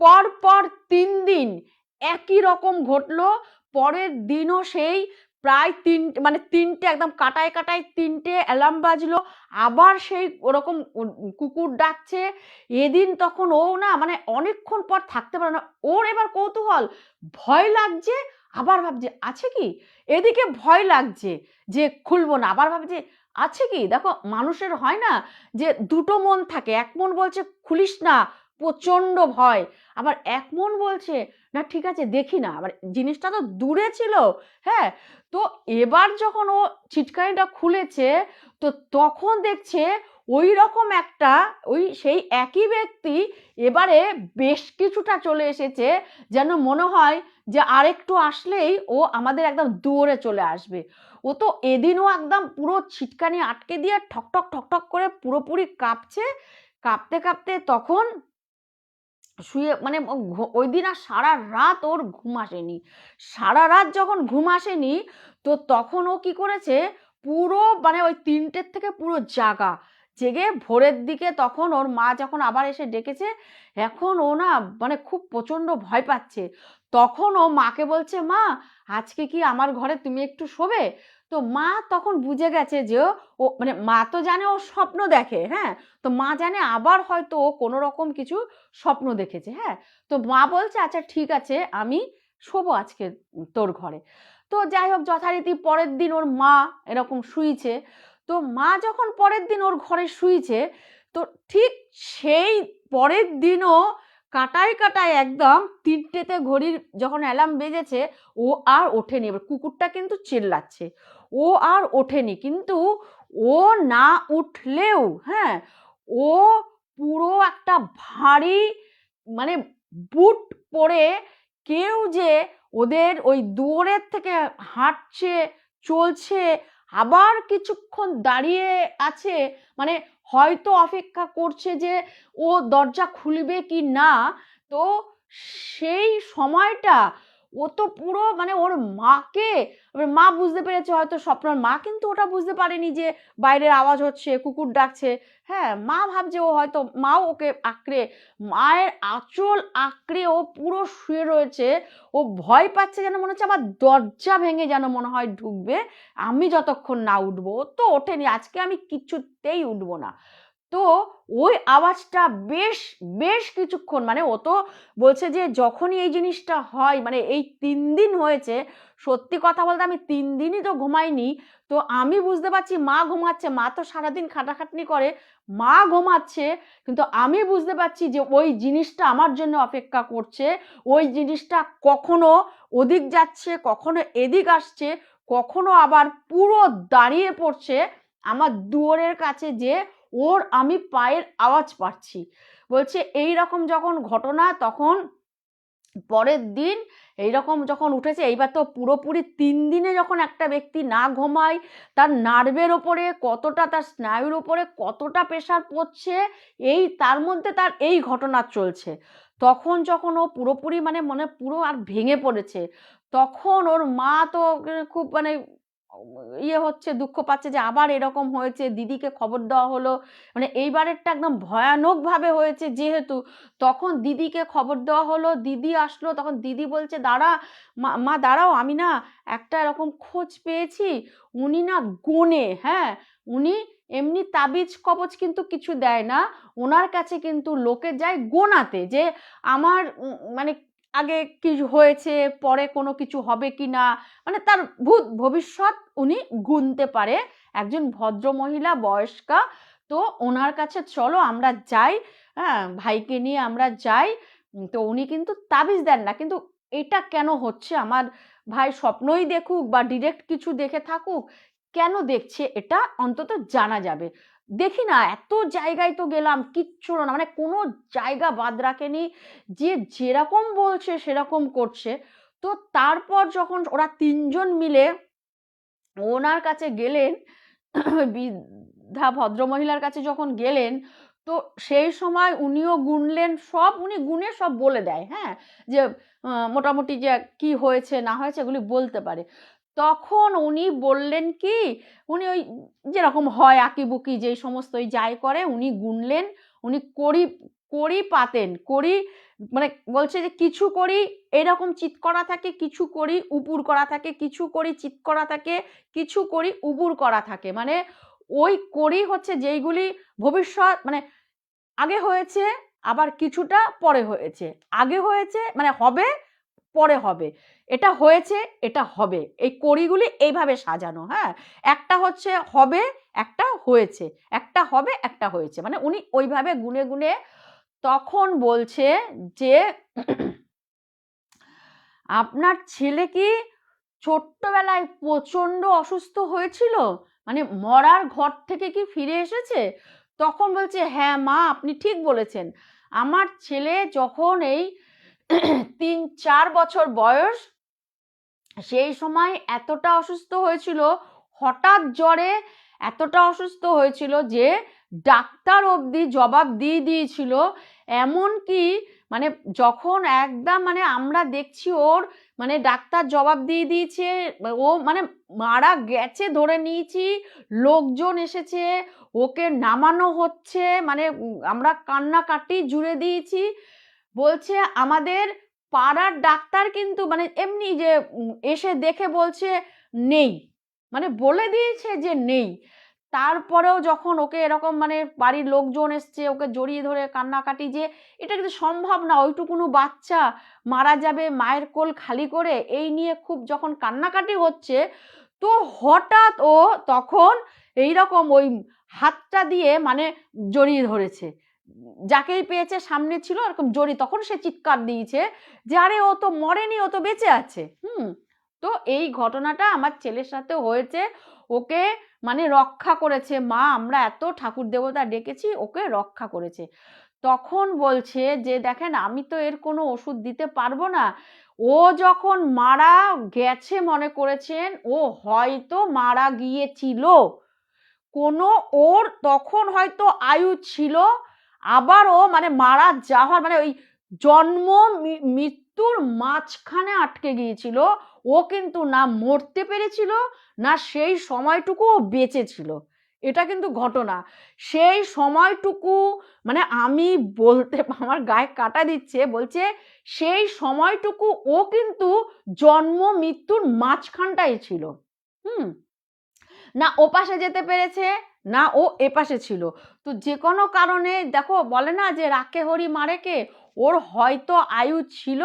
পর পর 3 দিন একই রকম ঘটলো। পরের দিনও সেই প্রায় তিনটে একদম কাটায় কাটায় 3টে অ্যালার্ম বাজলো, আবার সেই ওরকম কুকুর ডাকছে। এদিন তখন ও না মানে অনেকক্ষণ পর থাকতে পারে না, ওর এবার কৌতূহল, ভয় লাগছে, আবার ভাবছে আছে কি, এদিকে ভয় লাগছে যে খুলবো না, আবার ভাবছে আছে কি। দেখো, মানুষের হয় না যে দুটো মন থাকে, এক মন বলছে খুলিস না প্রচন্ড ভয়, আবার এক মন বলছে না ঠিক আছে দেখি না, আবার জিনিসটা তো দূরে ছিল। হ্যাঁ, তো এবার যখন ও ছিটকানিটা খুলেছে, তো তখন দেখছে ওই রকম একটা, ওই সেই একই ব্যক্তি এবারে বেশ কিছুটা চলে এসেছে, যেন মনে হয় যে আরেকটু আসলেই ও আমাদের একদম দৌড়ে চলে আসবে। ও তো এদিনও একদম পুরো ছিটকানি আটকে দিয়ে ঠকঠক ঠকঠক করে পুরোপুরি কাঁপছে। কাঁপতে কাঁপতে তখন শুয়ে মানে ওই দিন আর সারা রাত ওর ঘুম আসেনি। সারা রাত যখন ঘুম আসেনি, তো তখন ও কি করেছে, পুরো মানে ওই 3টের থেকে পুরো জাগা জেগে ভোরের দিকে তখন ওর মা যখন আবার এসে ডেকেছে, এখন ও না মানে খুব প্রচন্ড ভয় পাচ্ছে। তখন ও মাকে বলছে, মা আজকে কি আমার ঘরে তুমি একটু শোবে। তো মা তখন বুঝে গেছে যে ও মানে মা তো জানে ও স্বপ্ন দেখে, হ্যাঁ, তো মা জানে আবার হয়তো ও কোনো রকম কিছু স্বপ্ন দেখেছে। হ্যাঁ, তো মা বলছে আচ্ছা ঠিক আছে আমি শোবো আজকে তোর ঘরে। তো যাই হোক, যথারীতি পরের দিন ওর মা এরকম শুইছে। তো মা যখন পরের দিন ওর ঘরে শুইছে, তো ঠিক সেই পরের দিনও কাটায় কাটায় একদম 3টেতে ঘড়ির যখন অ্যালার্ম বেজেছে, ও আর ওঠেনি। এবার কুকুরটা কিন্তু চিল্লাচ্ছে, ও আর ওঠেনি, কিন্তু ও না উঠলেও, হ্যাঁ, ও পুরো একটা ভারী মানে বুট পরে কেউ যে ওদের ওই দুয়ারের থেকে হাঁটছে, চলছে, আবার কিছুক্ষণ দাঁড়িয়ে আছে, মানে হয়তো অপেক্ষা করছে যে ও দরজা খুলবে কি না। তো সেই সময়টা ও তো পুরো মানে ওর মাকে, মা বুঝতে পেরেছে হয়তো স্বপ্নের, মা কিন্তু ওটা বুঝতে পারেনি যে বাইরের আওয়াজ হচ্ছে, কুকুর ডাকছে। হ্যাঁ, মা ভাবছে ও হয়তো, মাও ওকে আঁকড়ে, মায়ের আঁচল আঁকড়ে ও পুরো শুয়ে রয়েছে। ও ভয় পাচ্ছে, যেন মনে হচ্ছে আমার দরজা ভেঙে যেন মনে হয় ঢুকবে, আমি যতক্ষণ না উঠবো। ও তো ওঠেনি, আজকে আমি কিছুতেই উঠবো না। তো ওই আওয়াজটা বেশ বেশ কিছুক্ষণ, মানে ও তো বলছে যে যখনই এই জিনিসটা হয়, মানে এই 3 দিন হয়েছে, সত্যি কথা বলতে আমি 3 দিনই তো ঘুমাইনি। তো আমি বুঝতে পারছি মা ঘুমাচ্ছে, মা তো সারাদিন খাটাখাটনি করে, মা ঘুমাচ্ছে, কিন্তু আমি বুঝতে পারছি যে ওই জিনিসটা আমার জন্য অপেক্ষা করছে। ওই জিনিসটা কখনো ওদিক যাচ্ছে, কখনো এদিক আসছে, কখনো আবার পুরো দাঁড়িয়ে পড়ছে আমার দুয়ারের কাছে, যে ওর আমি পায়ের আওয়াজ পাচ্ছি। বলছে এই রকম যখন ঘটনা, তখন পরের দিন এইরকম যখন উঠেছে, এইবার তো পুরোপুরি 3 দিনে যখন একটা ব্যক্তি না ঘুমায়, তার নার্ভের ওপরে কতটা, তার স্নায়ুর ওপরে কতটা প্রেশার পড়ছে, এই তার মধ্যে তার এই ঘটনা চলছে। তখন যখন ও পুরোপুরি মানে মনে পুরো আর ভেঙে পড়েছে, তখন ওর মা তো খুব মানে ইয়ে হচ্ছে, দুঃখ পাচ্ছে যে আবার এরকম হয়েছে, দিদিকে খবর দেওয়া হলো, মানে এইবারেরটা একদম ভয়ানকভাবে হয়েছে যেহেতু। তখন দিদিকে খবর দেওয়া হলো, দিদি আসলো, তখন দিদি বলছে দাঁড়া মা দাঁড়াও, আমি না একটা এরকম খোঁজ পেয়েছি, উনি না গোনে, হ্যাঁ, উনি এমনি তাবিজ কবচ কিন্তু কিছু দেয় না, ওনার কাছে কিন্তু লোকে যায় গোনাতে, যে আমার মানে আগে কি হয়েছে, পরে কোনো কিছু হবে কি না, মানে তার ভূত ভবিষ্যৎ উনি গুনতে পারে। একজন ভদ্র মহিলা, বয়স্কা। তো ওনার কাছে চলো আমরা যাই, হ্যাঁ, ভাইকে নিয়ে আমরা যাই। তো উনি কিন্তু তাবিজ দেন না। কিন্তু এটা কেন হচ্ছে, আমার ভাই স্বপ্নই দেখুক বা ডিরেক্ট কিছু দেখে থাকুক, কেন দেখছে এটা অন্তত জানা যাবে। দেখি না, এত জায়গায় তো গেলাম, কিচ্ছু না, মানে কোনো জায়গা বাদ রাখেনি, যে যেরকম বলছে সেরকম করছে। তো তারপর যখন ওরা তিনজন মিলে ওনার কাছে গেলেন, বৃদ্ধা ভদ্রমহিলার কাছে যখন গেলেন, তো সেই সময় উনিও গুনলেন সব, উনি গুনে সব বলে দেয়, হ্যাঁ, যে মোটামুটি যে কি হয়েছে না হয়েছে এগুলি বলতে পারে। তখন উনি বললেন কি, উনি ওই যেরকম হয় আঁকিবুকি যেই সমস্ত ওই যাই করে উনি গুনলেন। উনি কড়ি কড়ি পাতেন, কড়ি মানে বলছে যে কিছু করি এরকম চিৎ করা থাকে, কিছু করি উপুর করা থাকে, কিছু করি চিৎ করা থাকে, কিছু করি উপুর করা থাকে। মানে ওই করি হচ্ছে যেইগুলি ভবিষ্যৎ, মানে আগে হয়েছে, আবার কিছুটা পরে হয়েছে, আগে হয়েছে মানে হবে, পরে হবে, এটা হয়েছে, এটা হবে, এই কড়িগুলি এইভাবে সাজানো। হ্যাঁ, একটা হচ্ছে হবে, একটা হয়েছে, একটা হবে, একটা হয়েছে, মানে উনি ওইভাবে গুনে গুনে তখন বলছে যে আপনার ছেলে কি ছোট্টবেলায় প্রচন্ড অসুস্থ হয়েছিল, মানে মরার ঘর থেকে কি ফিরে এসেছে? তখন বলছে হ্যাঁ মা, আপনি ঠিক বলেছেন, আমার ছেলে যখন এই 3-4 বছর বয়স, সেই সময় এতটা অসুস্থ হয়েছিল, হঠাৎ জ্বরে এতটা অসুস্থ হয়েছিল যে ডাক্তার অবধি জবাব দিয়ে দিয়েছিল। এমনকি মানে যখন একদম মানে আমরা দেখছি ওর, মানে ডাক্তার জবাব দিয়ে দিয়েছে, ও মানে মারা গেছে ধরে নিয়েছি, লোকজন এসেছে, ওকে নামানো হচ্ছে, মানে আমরা কান্নাকাটি জুড়ে দিয়েছি। বলছে আমাদের পাড়ার ডাক্তার কিন্তু মানে এমনি যে এসে দেখে বলছে নেই, মানে বলে দিয়েছে যে নেই। তারপরেও যখন ওকে এরকম মানে বাড়ির লোকজন এসছে, ওকে জড়িয়ে ধরে কান্নাকাটি, যে এটা কিন্তু সম্ভব না, ওইটুকুনো বাচ্চা মারা যাবে মায়ের কোল খালি করে, এই নিয়ে খুব যখন কান্নাকাটি হচ্ছে, তো হঠাৎ ও তখন এইরকম ওই হাতটা দিয়ে মানে জড়িয়ে ধরেছে, যাকেই পেয়েছে সামনে ছিল এরকম জড়ি, তখন সে চিৎকার দিয়েছে যে আরে ও তো মরেনি, ও তো বেঁচে আছে। তো এই ঘটনাটা আমার ছেলের সাথে হয়েছে, ওকে মানে রক্ষা করেছে মা, আমরা এত ঠাকুর দেবতা ডেকেছি, ওকে রক্ষা করেছে। তখন বলছে যে দেখেন আমি তো এর কোনো ওষুধ দিতে পারবো না, ও যখন মারা গেছে মনে করেছেন, ও হয়তো মারা গিয়েছিল, কোনো ওর তখন হয়তো আয়ু ছিল, আবারও মানে মারা যাওয়ার মানে ওই জন্ম মৃত্যুর মাঝখানে আটকে গিয়েছিল। ও কিন্তু না মরতে পেরেছিল, না সেই সময়টুকু ও বেঁচে ছিল। এটা কিন্তু ঘটনা। সেই সময়টুকু মানে আমি বলতে আমার গায়ে কাটা দিচ্ছে, বলছে সেই সময়টুকু ও কিন্তু জন্ম মৃত্যুর মাঝখানটাই ছিল। না ও পাশে যেতে পেরেছে, না ও এপাশে ছিল। তো যে কোনো কারণে দেখো বলে না যে রাখে হরি মারে কে, ওর হয়তো আয়ু ছিল,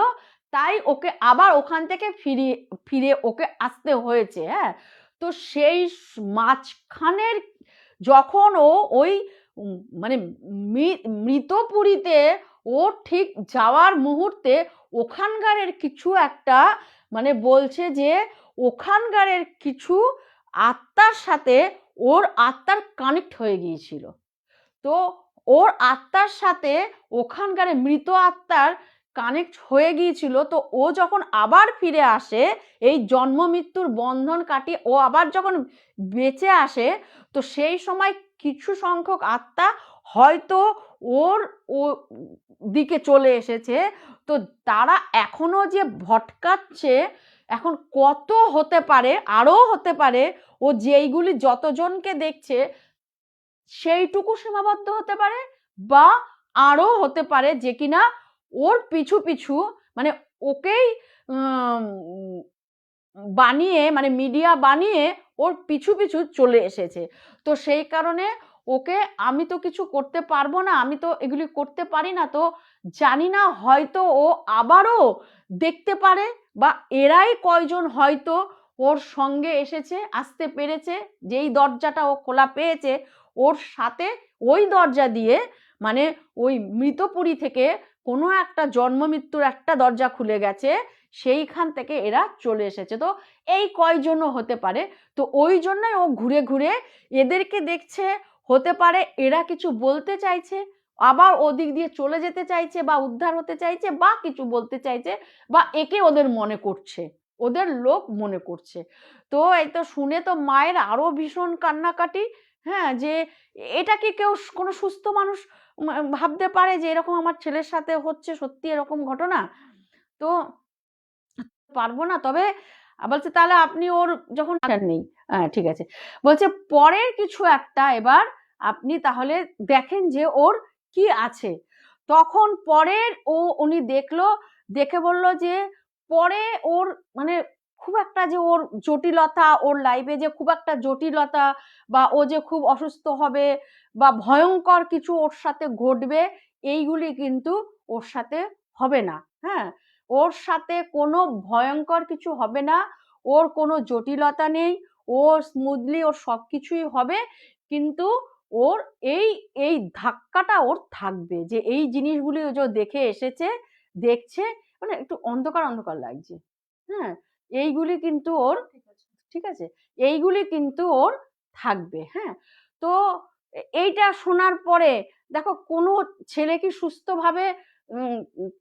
তাই ওকে আবার ওখান থেকে ফিরে ওকে আসতে হয়েছে। হ্যাঁ, তো সেই মাঝখানের যখন ও ওই মানে মৃতপুরীতে ও ঠিক যাওয়ার মুহূর্তে ওখানকারের কিছু একটা মানে বলছে যে ওখানকারের কিছু আত্মার সাথে ওর আত্মার কানেক্ট হয়ে গিয়েছিল। তো ওর আত্মার সাথে ওখানকার মৃত আত্মার কানেক্ট হয়ে গিয়েছিল। তো ও যখন আবার ফিরে আসে, এই জন্ম মৃত্যুর বন্ধন কাটিয়ে ও আবার যখন বেঁচে আসে, তো সেই সময় কিছু সংখ্যক আত্মা হয়তো ওর ও দিকে চলে এসেছে। তো তারা এখনো যে ভটকাচ্ছে, এখন কত হতে পারে, আরও হতে পারে, ও যেইগুলি যতজনকে দেখছে সেইটুকু সীমাবদ্ধ হতে পারে, বা আরও হতে পারে যে কিনা ওর পিছু পিছু মানে ওকেই বানিয়ে মানে মিডিয়া বানিয়ে ওর পিছু পিছু চলে এসেছে। তো সেই কারণে ওকে আমি তো কিছু করতে পারবো না, আমি তো এগুলি করতে পারি না, তো জানি না হয়তো ও আবারও দেখতে পারে, বা এরাই কয়জন হয়তো ওর সঙ্গে এসেছে, আসতে পেরেছে, যেই দরজাটা ও খোলা পেয়েছে ওর সাথে, ওই দরজা দিয়ে মানে ওই মৃতপুরী থেকে কোনো একটা জন্ম মৃত্যুর একটা দরজা খুলে গেছে, সেইখান থেকে এরা চলে এসেছে। তো এই কয়জনও হতে পারে। তো ওই জন্যই ও ঘুরে ঘুরে এদেরকে দেখছে, হতে পারে এরা কিছু বলতে চাইছে, আবার ওদিক দিয়ে চলে যেতে চাইছে, বা উদ্ধার হতে চাইছে, বা কিছু বলতে চাইছে, বা একে ওদের মনে করছে, ওদের লোক মনে করছে। তো এই তো শুনে তো মায়ের আরো ভীষণ কান্নাকাটি। হ্যাঁ, যে এটা কি কেউ কোনো সুস্থ মানুষ ভাবতে পারে যে এরকম আমার ছেলের সাথে হচ্ছে, সত্যি এরকম ঘটনা? তো পারবো না। তবে বলছে তাহলে আপনি ওর যখন নেই, হ্যাঁ ঠিক আছে, বলছে পরের কিছু একটা এবার আপনি তাহলে দেখেন যে ওর কি আছে। তখন পরের উনি দেখলো, দেখে বলল যে পরে ওর মানে খুব একটা যে ওর জটিলতা, ওর লাইফে যে খুব একটা জটিলতা, বা ও যে খুব অসুস্থ হবে, বা ভয়ঙ্কর কিছু ওর সাথে ঘটবে, এইগুলি কিন্তু ওর সাথে হবে না। হ্যাঁ, ওর সাথে কোনো ভয়ঙ্কর কিছু হবে না, ওর কোনো জটিলতা নেই, ও স্মুথলি ওর সব কিছুই হবে। কিন্তু ওর এই এই ধাক্কাটা ওর থাকবে, যে এই জিনিসগুলি ও যে দেখে এসেছে, দেখছে, মানে একটু অন্ধকার অন্ধকার লাগছে। হ্যাঁ, এইগুলি কিন্তু ওর, ঠিক আছে, এইগুলি কিন্তু ওর থাকবে। হ্যাঁ, তো এইটা শোনার পরে দেখো, কোনো ছেলে কি সুস্থভাবে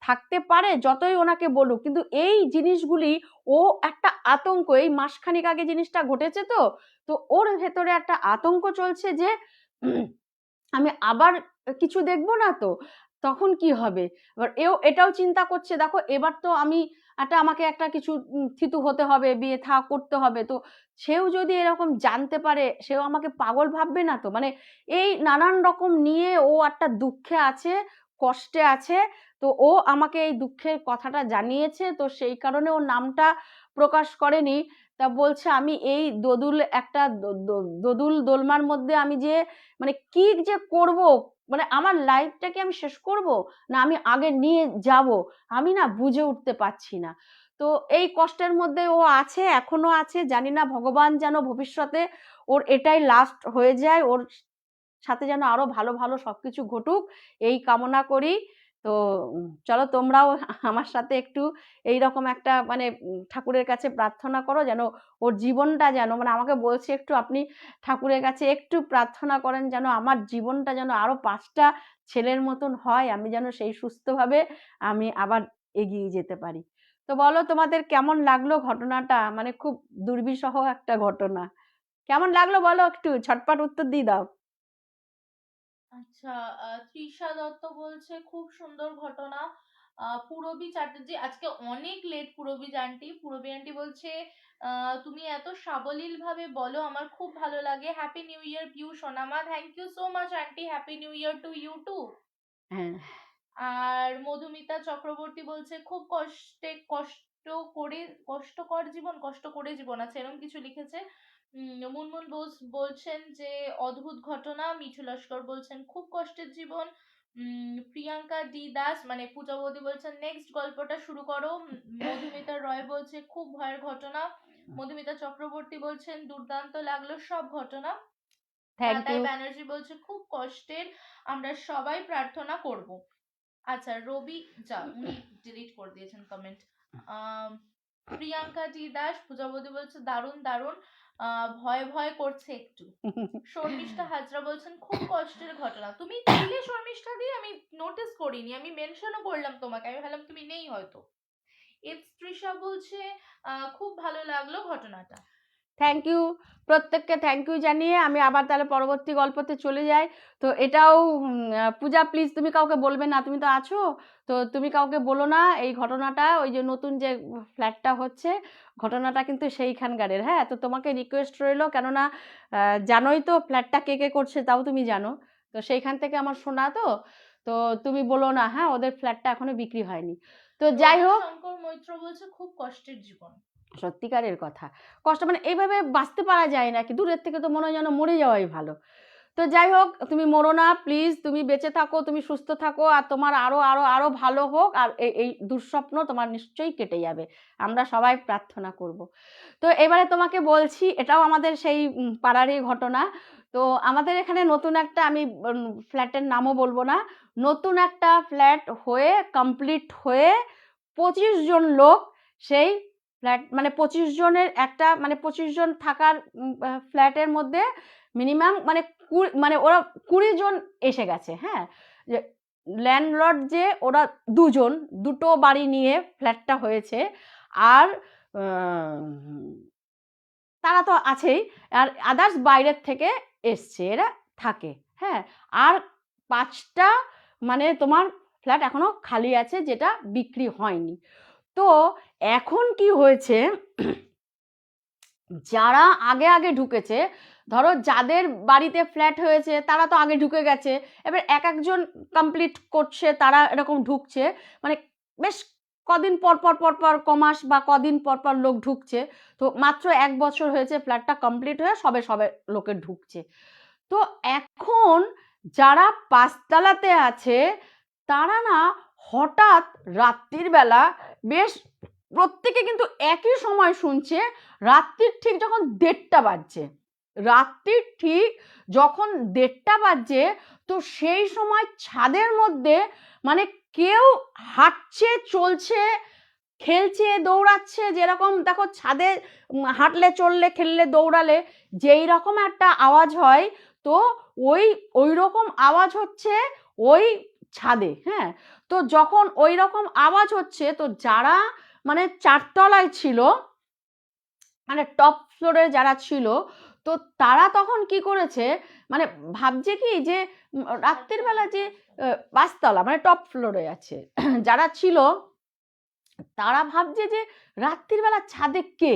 থাকতে পারে যতই ওনাকে বলুক? কিন্তু এই জিনিসগুলি, ও একটা আতঙ্ক, এই মাসখানেক আগে জিনিসটা ঘটেছে, তো তো ওর ভেতরে একটা আতঙ্ক চলছে যে আমি আবার কিছু দেখবো না তো, তখন কি হবে? এবার এটাও চিন্তা করছে, দেখো এবার তো আমি আমাকে একটা কিছু থিতু হতে হবে, বিয়ে থা করতে হবে, তো সেও যদি এরকম জানতে পারে, সেও আমাকে পাগল ভাববে না তো? মানে এই নানান রকম নিয়ে ও একটা দুঃখে আছে, কষ্টে আছে। তো ও আমাকে এই দুঃখের কথাটা জানিয়েছে, তো সেই কারণে ওর নামটা প্রকাশ করেনি। তা বলছে আমি এই দোদুল একটা দোদুল দোলমার মধ্যে আমি যে মানে কি যে করব, মানে আমার লাইফটাকে আমি শেষ করব, না আমি আগে নিয়ে যাব, আমি না বুঝে উঠতে পারছি না। তো এই কষ্টের মধ্যে ও আছে, এখনো আছে। জানি না, ভগবান যেন ভবিষ্যতে ওর এটাই লাস্ট হয়ে যায়, ওর সাথে যেন আরো ভালো ভালো সবকিছু ঘটুক, এই কামনা করি। তো চলো তোমরাও আমার সাথে একটু এইরকম একটা মানে ঠাকুরের কাছে প্রার্থনা করো, যেন ওর জীবনটা যেন, মানে আমাকে বলছে একটু আপনি ঠাকুরের কাছে একটু প্রার্থনা করেন, যেন আমার জীবনটা যেন আরো 5টা ছেলের মতন হয়, আমি যেন সেই সুস্থভাবে আমি আবার এগিয়ে যেতে পারি। তো বলো তোমাদের কেমন লাগলো ঘটনাটা? মানে খুব দুর্বিষহ একটা ঘটনা। কেমন লাগলো বলো, একটু ঝটপট উত্তর দিয়ে দাও। আচ্ছা, তৃষা দত্ত বলছে খুব সুন্দর ঘটনা। পূরবী চ্যাটার্জি আজকে অনেক লেট। পূরবী আন্টি বলছে তুমি এত সাবলীল ভাবে বলো, আমার খুব ভালো লাগে। হ্যাপি নিউ ইয়ার পিউ সোনামা। Thank you so much aunty, happy new year to you too. হ্যাঁ, আর মধুমিতা চক্রবর্তী বলছে খুব কষ্ট করে জীবন আছে, এরকম কিছু লিখেছে। মুনমুন বোস বলছেন যে অদ্ভুত ঘটনা। মিঠু লস্কর বলছেন খুব কষ্টের জীবন। প্রিয়াঙ্কা ডি দাস মানে পূজা বৌদি বলছেন নেক্সট গল্পটা শুরু করো। মধুমিতা রয় বলছে খুব ভয়ের ঘটনা। মধুমিতা চক্রবর্তী বলছেন দুর্দান্ত লাগলো সব ঘটনা। Thank Tatai you. ব্যানার্জি বলছে খুব কষ্টের, আমরা সবাই প্রার্থনা করব। আচ্ছা, রবি যা উনি ডিলিট করে দিয়েছেন কমেন্ট। প্রিয়াঙ্কা টি দাস পূজাবতী বলছে দারুণ দারুণ, ভয় ভয় করছে একটু। শর্মিষ্ঠা হাজরা বলছেন খুব কষ্টের ঘটনা। তুমি ছিলে শর্মিষ্ঠা দিয়ে, আমি নোটিস করিনি, আমি মেনশনও করলাম তোমাকে, আমি ভাবলাম তুমি নেই হয়তো। তৃষা বলছে খুব ভালো লাগলো ঘটনাটা। থ্যাংক ইউ, প্রত্যেককে থ্যাংক ইউ জানিয়ে আমি আবার তাহলে পরবর্তী গল্পতে চলে যাই। তো এটাও পূজা প্লিজ তুমি কাউকে বলবে না, তুমি তো আছো, তো তুমি কাউকে বলো না এই ঘটনাটা, ওই যে নতুন যে ফ্ল্যাটটা হচ্ছে, ঘটনাটা কিন্তু সেইখানকারের। হ্যাঁ, তো তোমাকে রিকোয়েস্ট রইলো, কেননা জানোই তো ফ্ল্যাটটা কে কে করছে, তাও তুমি জানো, তো সেইখান থেকে আমার শোনা, তো তো তুমি বলো না, হ্যাঁ, ওদের ফ্ল্যাটটা এখনো বিক্রি হয়নি। তো যাই হোক, শঙ্কর মৈত্র বলছে খুব কষ্টের জীবন। সত্যিকারের কথা। কষ্ট মানে এইভাবে বাঁচতে পারা যায় না, কি দূরের থেকে তো মনে হয় যেন মরে যাওয়াই ভালো। তো যাই হোক, তুমি মরো না প্লিজ, তুমি বেঁচে থাকো, তুমি সুস্থ থাকো, আর তোমার আরো আরো আরো ভালো হোক, আর এই দুঃস্বপ্ন তোমার নিশ্চয়ই কেটে যাবে, আমরা সবাই প্রার্থনা করব। তো এবারে তোমাকে বলছি, এটাও আমাদের সেই পাড়ারই ঘটনা। তো আমাদের এখানে নতুন একটা, আমি ফ্ল্যাটের নামও বলবো না, নতুন একটা ফ্ল্যাট হয়ে কমপ্লিট হয়ে 25 জন লোক সেই ফ্ল্যাট, মানে 25 জনের একটা, মানে 25 জন থাকার ফ্ল্যাটের মধ্যে মিনিমাম মানে মানে ওরা 20 জন এসে গেছে। হ্যাঁ, যে ল্যান্ডলর্ড যে ওরা দুজন, দুটো বাড়ি নিয়ে ফ্ল্যাটটা হয়েছে। আর তারা তো আছেই, আর আদার্স বাইরের থেকে এসছে, এরা থাকে। হ্যাঁ, আর 5টা মানে তোমার ফ্ল্যাট এখনো খালি আছে, যেটা বিক্রি হয়নি। তো এখন কি হয়েছে, যারা আগে আগে ঢুকেছে, ধরো যাদের বাড়িতে ফ্ল্যাট হয়েছে তারা তো আগে ঢুকে গেছে, এবার এক একজন কমপ্লিট করছে, তারা এরকম ঢুকছে, মানে বেশ কদিন পর পর পর পর কমাস বা কদিন পর পর লোক ঢুকছে। তো মাত্র 1 বছর হয়েছে ফ্ল্যাটটা কমপ্লিট হয়ে সবে সবে লোকে ঢুকছে। তো এখন যারা 5তলাতে আছে তারা না হঠাৎ রাত্রির বেলা বেশ প্রত্যেকে কিন্তু একই সময় শুনছে, রাত্রির ঠিক যখন 1:30 বাজছে, রাত্রির ঠিক যখন 1:30 বাজছে, তো সেই সময় ছাদের মধ্যে মানে কেউ হাঁটছে, চলছে, খেলছে, দৌড়াচ্ছে, যেরকম দেখো ছাদে হাঁটলে, চললে, খেললে, দৌড়ালে যেই রকম একটা আওয়াজ হয়, তো ওই রকম আওয়াজ হচ্ছে ওই ছাদে। হ্যাঁ, তো যখন ওই রকম আওয়াজ হচ্ছে, তো যারা মানে 4তলায় ছিল, মানে টপ ফ্লোরে যারা ছিল, তো তারা তখন কি করেছে, মানে ভাবছে কি যে রাত্রির বেলা যে 5তলা মানে টপ ফ্লোরে আছে যারা ছিল, তারা ভাবছে যে রাত্রির বেলা ছাদে কে।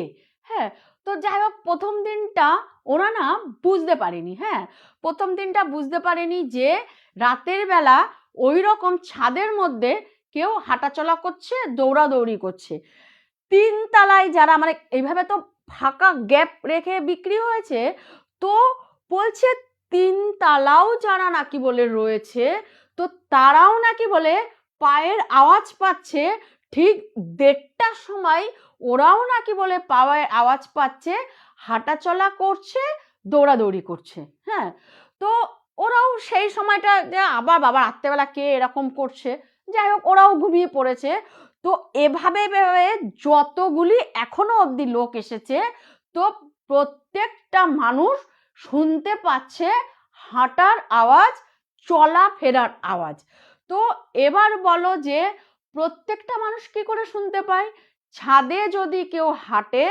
হ্যাঁ, তো যাই হোক, প্রথম দিনটা ওরা না বুঝতে পারেনি। হ্যাঁ, প্রথম দিনটা বুঝতে পারেনি যে রাতের বেলা ওই রকম ছাদের মধ্যে কেউ হাঁটাচলা করছে, দৌড়াদৌড়ি করছে। 3তলায় যারা, মানে এইভাবে তো ফাঁকা গ্যাপ রেখে বিক্রি হয়েছে, তো বলছে 3তলাও যারা নাকি বলে রয়েছে, তো তারাও নাকি বলে পায়ের আওয়াজ পাচ্ছে, ঠিক 1:30টার সময় ওরাও নাকি বলে পায়ের আওয়াজ পাচ্ছে, হাঁটাচলা করছে, দৌড়াদৌড়ি করছে। হ্যাঁ, তো ওরাও সেই সময়টা যে আবার বাবা রাত্রেবেলা কে এরকম করছে, যাই হোক ওরাও ঘুমিয়ে পড়েছে। তো এভাবে যতগুলি এখনো অবধি লোক এসেছে, তো প্রত্যেকটা মানুষ শুনতে পাচ্ছে হাঁটার আওয়াজ, চলাফেরার আওয়াজ। তো এবার বলো যে প্রত্যেকটা মানুষ কি করে শুনতে পায়? ছাদে যদি কেউ হাঁটে,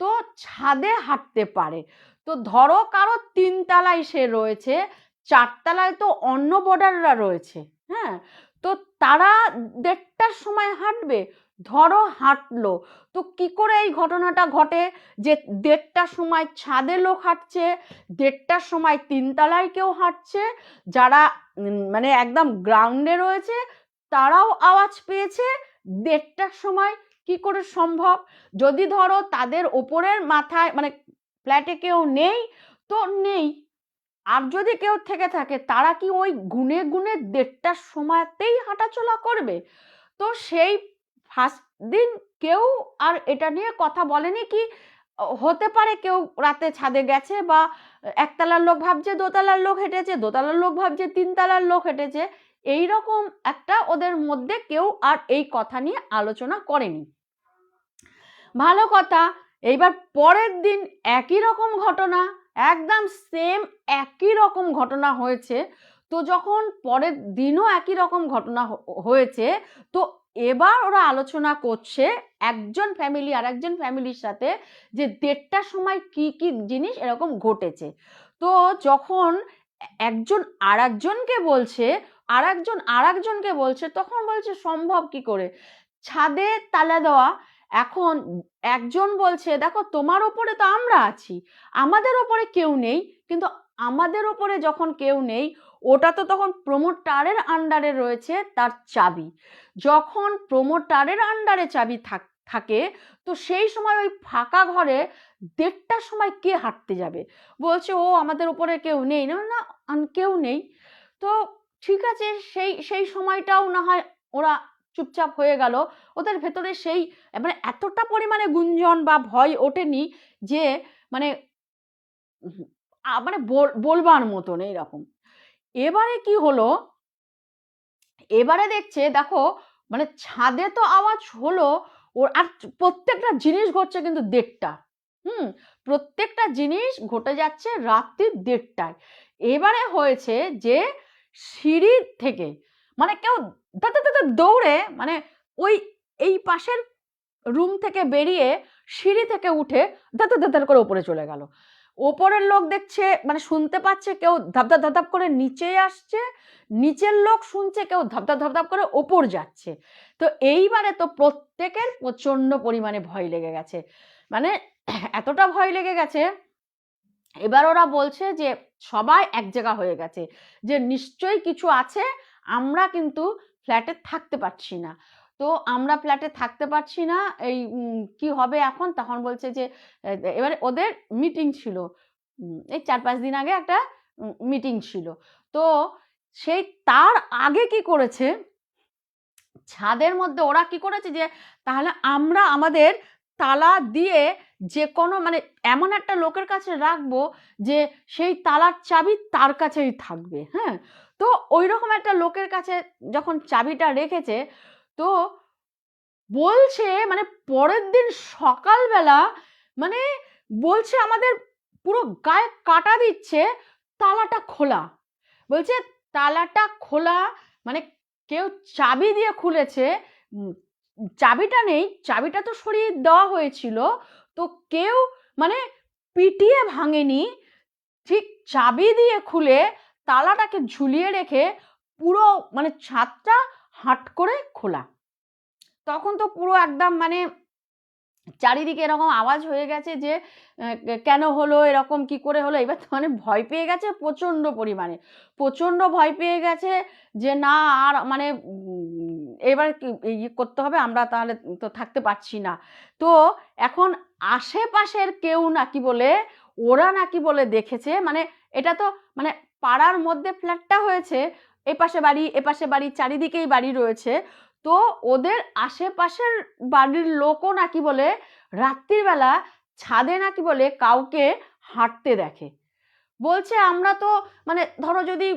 তো ছাদে হাঁটতে পারে। তো ধরো কারো 3তলায় সে রয়েছে, 4তলায় তো অন্য বর্ডাররা রয়েছে। হ্যাঁ, তো তারা 1:30টার সময় হাঁটবে, ধরো হাঁটলো, তো কি করে এই ঘটনাটা ঘটে যে 1:30টার সময় ছাদে লোক হাঁটছে, 1:30টার সময় 3তলায় কেউ হাঁটছে, যারা মানে একদম গ্রাউন্ডে রয়েছে তারাও আওয়াজ পেয়েছে 1:30টার সময়? কি করে সম্ভব? যদি ধরো তাদের ওপরের মাথায় মানে ফ্ল্যাটে কেউ নেই, তো নেই, আর যদি কেউ থেকে থাকে তারা কি ওই গুনে গুনে 1:30টার সময়তেই হাঁটাচলা করবে? তো সেই ফার্স্ট দিন কেউ আর এটা নিয়ে কথা বলেনি। কি হতে পারে কেউ রাতে ছাদে গেছে, বা একতলার লোক ভাবছে দোতলার লোক হেঁটেছে, দোতলার লোক ভাবছে 3তলার লোক হেঁটেছে, এইরকম একটা ওদের মধ্যে কেউ আর এই কথা নিয়ে আলোচনা করেনি। ভালো কথা। এইবার পরের দিন একই রকম ঘটনা, একদম সেম একই রকম ঘটনা হয়েছে। তো যখন পরের দিনও একই রকম ঘটনা হয়েছে, তো এবার ওরা আলোচনা করছে একজন ফ্যামিলি আর একজন ফ্যামিলির সাথে, যে 1:30টার সময় কি কি জিনিস এরকম ঘটেছে। তো যখন একজন আর একজনকে বলছে, আর একজনকে বলছে, তখন বলছে সম্ভব কি করে, ছাদে তালা দেওয়া। এখন একজন বলছে দেখো তোমার ওপরে তো আমরা আছি, আমাদের ওপরে কেউ নেই, কিন্তু আমাদের ওপরে যখন কেউ নেই, ওটা তো তখন প্রমোটারের আন্ডারে রয়েছে তার চাবি। যখন প্রমোটারের আন্ডারে চাবি থাকে, তো সেই সময় ওই ফাঁকা ঘরে 1:30টার সময় কে হাঁটতে যাবে? বলছে ও আমাদের উপরে কেউ নেই। না, না কেউ নেই। তো ঠিক আছে, সেই সময়টাও না হয় ওরা চুপচাপ হয়ে গেল। ওদের ভেতরে সেই মানে এতটা পরিমাণে গুঞ্জন বা ভয় ওঠেনি যে মানে মানে বলবার মতন এইরকম। এবারে কি হলো, এবারে দেখছে দেখো মানে ছাদে তো আওয়াজ হলো, ওর আর প্রত্যেকটা জিনিস ঘটছে কিন্তু 1:30টা। প্রত্যেকটা জিনিস ঘটে যাচ্ছে রাত্রি 1:30টায়। এবারে হয়েছে যে সিঁড়ি থেকে মানে কেউ দৌড়ে মানে ওই এই পাশের রুম থেকে বেরিয়ে সিঁড়ি থেকে উঠে দাদার করে উপরে চলে গেল। ওপরের লোক দেখছে মানে শুনতে পাচ্ছে কেউ ধাপধাপ ধাপধাপ করে নিচে আসছে, নিচের লোক শুনছে কেউ ধাপধাপ ধাপধাপ করে ওপর যাচ্ছে। তো এইবারে তো প্রত্যেকের প্রচন্ড পরিমাণে ভয় লেগে গেছে, মানে এতটা ভয় লেগে গেছে। এবার ওরা বলছে যে সবাই এক জায়গা হয়ে গেছে যে নিশ্চয়ই কিছু আছে, আমরা কিন্তু ফ্ল্যাটে থাকতে পারছি না। তো আমরা ফ্ল্যাটে থাকতে পারছি না, এই কি হবে এখন? তখন বলছে যে এবারে ওদের মিটিং ছিল, এই 4-5 দিন আগে একটা মিটিং ছিল। তো সেই তার আগে কি করেছে, ছাদের মধ্যে ওরা কি করেছে যে তাহলে আমরা আমাদের তালা দিয়ে যে কোনো মানে এমন একটা লোকের কাছে রাখবো যে সেই তালার চাবি তার কাছেই থাকবে। হ্যাঁ, তো ওই রকম একটা লোকের কাছে যখন চাবিটা রেখেছে, তো বলছে মানে পরের দিন সকালবেলা মানে বলছে আমাদের পুরো গায়ে কাটা দিচ্ছে, তালাটা খোলা। বলছে তালাটা খোলা মানে কেউ চাবি দিয়ে খুলেছে, চাবিটা নেই, চাবিটা তো সরিয়ে দেওয়া হয়েছিল, তো কেউ মানে পিটিয়ে ভাঙেনি, ঠিক চাবি দিয়ে খুলে তালাটাকে ঝুলিয়ে রেখে পুরো মানে ছাদটা হাট করে খোলা। তখন তো পুরো একদম মানে চারিদিকে এরকম আওয়াজ হয়ে গেছে যে কেন হলো এরকম, কি করে হলো? এবার তো মানে ভয় পেয়ে গেছে প্রচন্ড পরিমাণে, প্রচন্ড ভয় পেয়ে গেছে যে না আর মানে এবার ইয়ে করতে হবে, আমরা তাহলে তো থাকতে পারছি না। তো এখন আশেপাশের কেউ নাকি বলে, ওরা নাকি বলে দেখেছে, মানে এটা তো মানে পাড়ার মধ্যে ফ্ল্যাটটা হয়েছে, এপাশে বাড়ি এপাশে বাড়ি চারিদিকেই বাড়ি রয়েছে। তো ওদের আশেপাশের বাড়ির লোকও নাকি বলে রাত্রির বেলা ছাদে নাকি বলে কাউকে হাঁটতে দেখে। বলছে আমরা তো মানে ধরো যদি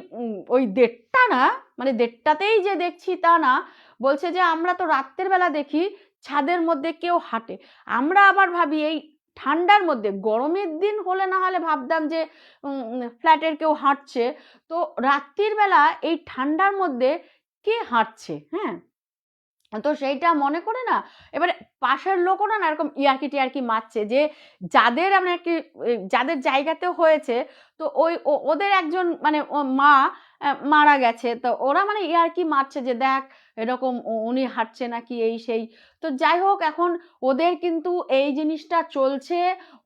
ওই 1:30টা না মানে 1:30টাতেই যে দেখছি তা না, বলছে যে আমরা তো রাত্রের বেলা দেখি ছাদের মধ্যে কেউ হাঁটে। আমরা আবার ভাবি এই ঠান্ডার মধ্যে, গরমের দিন হলে না হলে ভাবতাম যে ফ্ল্যাটের কেউ হাঁটছে, তো রাত্রির বেলা এই ঠান্ডার মধ্যে কে হাঁটছে? হ্যাঁ, তো সেইটা মনে করে না এবারে পাশের লোকও না এরকম ইয়ার্কি টিয়ার্কি মারছে যে যাদের আমরা কি যাদের জায়গাতে হয়েছে, তো ওই ওদের একজন মানে মা মারা গেছে, তো ওরা মানে ইয়ার্কি মারছে যে দেখ এরকম উনি হাঁটছে নাকি এই সেই। তো যাই হোক, এখন ওদের কিন্তু এই জিনিসটা চলছে,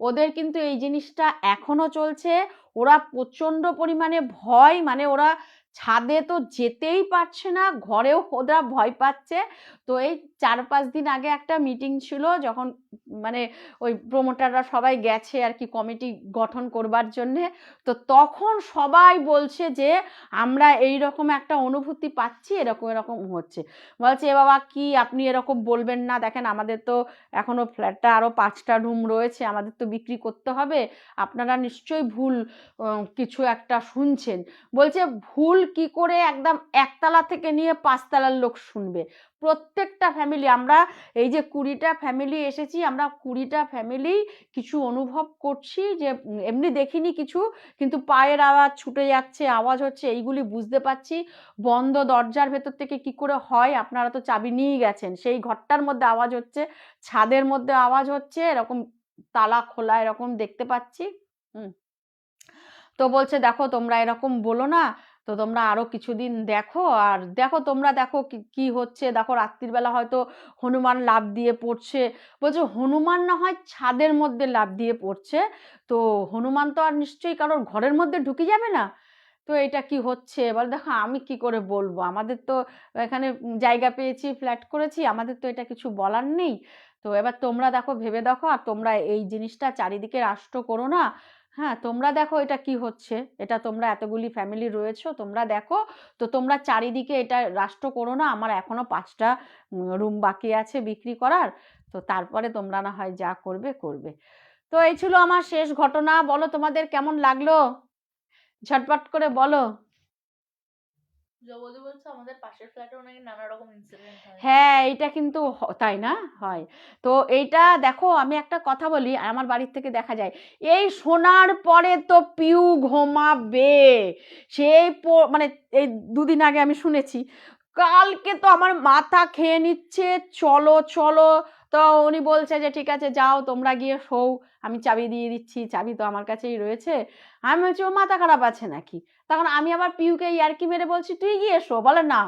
ওদের কিন্তু এই জিনিসটা এখনো চলছে। ওরা প্রচন্ড পরিমাণে ভয়, মানে ওরা ছাদে তো যেতেই পারছে না, ঘরেও ওরা ভয় পাচ্ছে। তো এই 4-5 দিন আগে একটা মিটিং ছিল, যখন মানে ওই প্রমোটাররা সবাই গেছে আর কি কমিটি গঠন করবার জন্যে, তো তখন সবাই বলছে যে আমরা এই রকম একটা অনুভূতি পাচ্ছি, এরকম এরকম হচ্ছে। বলছে এ বাবা কি আপনি এরকম বলবেন না, দেখেন আমাদের তো এখনো ফ্ল্যাটটা আরও 5টা রুম রয়েছে, আমাদের তো বিক্রি করতে হবে, আপনারা নিশ্চয়ই ভুল কিছু একটা শুনছেন। বলছে ভুল কি করে, একদম একতলা থেকে নিয়ে 5তলার লোক শুনবে। প্রত্যেকটা ফ্যামিলি, আমরা এই যে 20টা ফ্যামিলি এসেছি, আমরা 20টা ফ্যামিলি কিছু অনুভব করছি যে এমনি দেখিনি কিছু, কিন্তু পায়ের আওয়াজ ছুটে যাচ্ছে, আওয়াজ হচ্ছে, এইগুলি বুঝতে পারছি। বন্ধ দরজার ভেতর থেকে কি করে হয়, আপনারা তো চাবি নিয়ে গেছেন, সেই ঘরটার মধ্যে আওয়াজ হচ্ছে, ছাদের মধ্যে আওয়াজ হচ্ছে, এরকম তালা খোলা এরকম দেখতে পাচ্ছি। তো বলছে দেখো তোমরা এরকম বলো না, তো তোমরা আরো কিছুদিন দেখো, আর দেখো তোমরা দেখো কি হচ্ছে, দেখো রাত্রির বেলা হয়তো হনুমান লাফ দিয়ে পড়ছে। বলছে হনুমান না হয় ছাদের মধ্যে লাফ দিয়ে পড়ছে, তো হনুমান তো আর নিশ্চয়ই কারোর ঘরের মধ্যে ঢুকে যাবে না। তো এটা কি হচ্ছে এবার দেখো আমি কি করে বলবো, আমাদের তো এখানে জায়গা পেয়েছি, ফ্ল্যাট করেছি, আমাদের তো এটা কিছু বলার নেই। তো এবার তোমরা দেখো, ভেবে দেখো, আর তোমরা এই জিনিসটা চারিদিকে রাষ্ট্র করো না। হ্যাঁ, তোমরা দেখো এটা কি হচ্ছে, এটা তোমরা এতগুলি ফ্যামিলি রয়েছো, তোমরা দেখো। তো তোমরা চারিদিকে এটা রাষ্ট্র করো না। আমার এখনো 5টা রুম বাকি আছে বিক্রি করার। তো তারপরে তোমরা না হয় যা করবে করবে। তো এই ছিল আমার শেষ ঘটনা। বলো তোমাদের কেমন লাগলো, ঝটপট করে বলো। বৌদি বলছে আমাদের পাশের ফ্ল্যাটেও নাকি নানা রকম ইনসিডেন্ট হয়। হ্যাঁ, এইটা কিন্তু তাই না হয়। তো এইটা দেখো, আমি একটা কথা বলি, আমার বাড়ির থেকে দেখা যায় এই শোনার পরে তো পিউ ঘুমাবে। সেই মানে এই 2 দিন আগে আমি শুনেছি, কালকে তো আমার মাথা খেয়ে নিচ্ছে, চলো চলো। তো উনি বলছে যে ঠিক আছে যাও তোমরা গিয়ে শোও, আমি চাবি দিয়ে দিচ্ছি, চাবি তো আমার কাছেই রয়েছে। আমি বলছি ও মাথা খারাপ আছে নাকি। তখন আমি আবার পিউকে ইয়ার্কি মেরে বলছি তুই গিয়ে শো, বলে না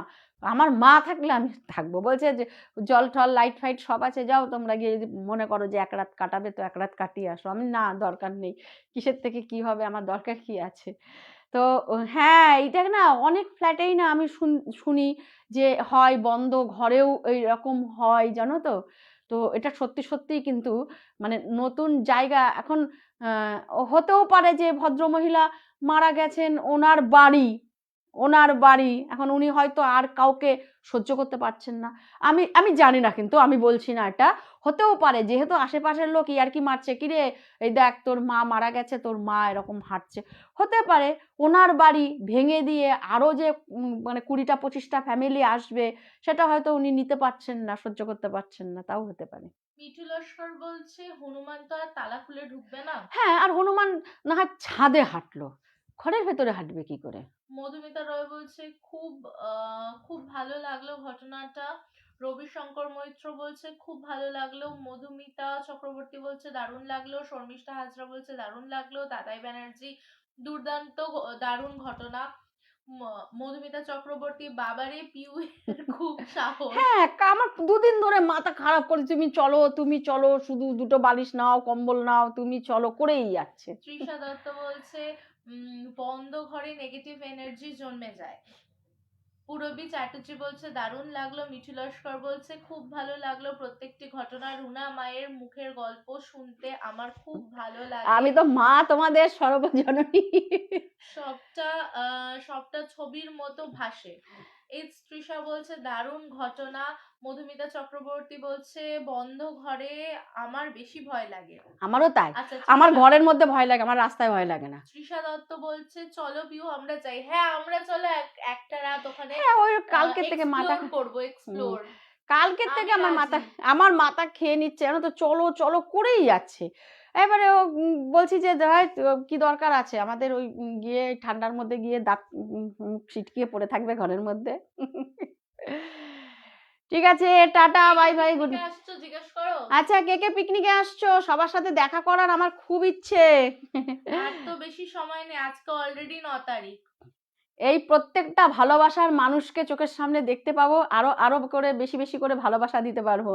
আমার মা থাকলে আমি থাকবো। বলছে যে জল টল লাইট ফাইট সব আছে, যাও তোমরা গিয়ে যদি মনে করো যে 1 রাত কাটাবে তো 1 রাত কাটিয়ে আসো। আমি না, দরকার নেই, কিসের থেকে কি হবে, আমার দরকার কি আছে। তো হ্যাঁ, এইটা না অনেক ফ্ল্যাটেই না আমি শুনি যে হয়, বন্ধ ঘরেও এইরকম হয়, জানো তো। তো এটা সত্যি সত্যিই কিন্তু মানে নতুন জায়গা এখন হতেও পারে যে ভদ্রমহিলা মারা গেছেন, ওনার বাড়ি এখন উনি হয়তো আর কাউকে সহ্য করতে পারছেন না। আমি জানি না, কিন্তু আমি বলছি না, এটা হতেও পারে, যেহেতু আশেপাশের লোক ইয়ার্কি মারছে, কিরে এই দেখ তোর মা মারা গেছে, তোর মা এরকম হাঁটছে, হতে পারে ওনার বাড়ি ভেঙে দিয়ে আরো যে মানে 20টা 25টা ফ্যামিলি আসবে, সেটা হয়তো উনি নিতে পারছেন না, সহ্য করতে পারছেন না, তাও হতে পারে। মিঠু লস্কর বলছে হনুমান তো আর তালা খুলে ঢুকবে না। হ্যাঁ, আর হনুমান না হয় ছাদে হাঁটলো, ঘরের ভেতরে হাঁটবে কি করে। মধুমিতা রয় বলছে খুব ভালো লাগলো ঘটনাটা। রবিশঙ্কর মৈত্র বলছে খুব ভালো লাগলো। মধুমিতা চক্রবর্তী বলছে দারুণ লাগলো। শর্মিষ্ঠা হাজরা বলছে দারুণ লাগলো। দাদাই ব্যানার্জি দুর্দান্ত, দারুণ ঘটনা। মধুমিতা চক্রবর্তী বাবারে পিউ খুব সাহস। হ্যাঁ, আমার 2 দিন ধরে মাথা খারাপ করে, তুমি চলো শুধু 2টো বালিশ নাও, কম্বল নাও, তুমি চলো করেই যাচ্ছে। তৃষা দত্ত বলছে বন্ধ ঘরে নেগেটিভ এনার্জি জন্মে যায়। পূরবী চ্যাটার্জি বলছে দারুণ লাগলো। মিঠু লস্কর বলছে খুব ভালো লাগলো প্রত্যেকটি ঘটনা। রুনা মায়ের মুখের গল্প শুনতে আমার খুব ভালো লাগে। আমি তো মা তোমাদের সর্বজননী। সবটা ছবির মতো ভাসে। তৃষা বলছে দারুণ ঘটনা। মধুমিতা চক্রবর্তী বলছে বন্ধ ঘরে আমার বেশি ভয় লাগে। আমারও তাই। আচ্ছা, আমার ঘরের মধ্যে ভয় লাগে, আমার রাস্তায় ভয় লাগে না। তৃষা দত্ত বলছে চলো পিউ আমরা যাই। হ্যাঁ আমরা চলো একটা রাত ওখানে হ্যাঁ, ওই কালকে থেকে মাথা করবো এক্সপ্লোর। কালকের থেকে আমার মাথা খেয়ে নিচ্ছে, জানো তো, চলো চলো করেই যাচ্ছে। এবারে বলছি যে কি দরকার আছে আমাদের ওই গিয়ে ঠান্ডার মধ্যে গিয়ে দাঁত ছিটকিয়ে পড়ে থাকবে ঘরের মধ্যে। ঠিক আছে, টাটা, বাই বাই, গুড। আসছো জিজ্ঞেস করো। আচ্ছা, কে কে পিকনিকে আসছো, সবার সাথে দেখা করার আমার খুব ইচ্ছে। আর তো বেশি সময় নেই, আজকে অলরেডি 9 তারিখ। এই প্রত্যেকটা ভালোবাসার মানুষকে চোখের সামনে দেখতে পাবো, আরো আরো করে বেশি বেশি করে ভালোবাসা দিতে পারবো।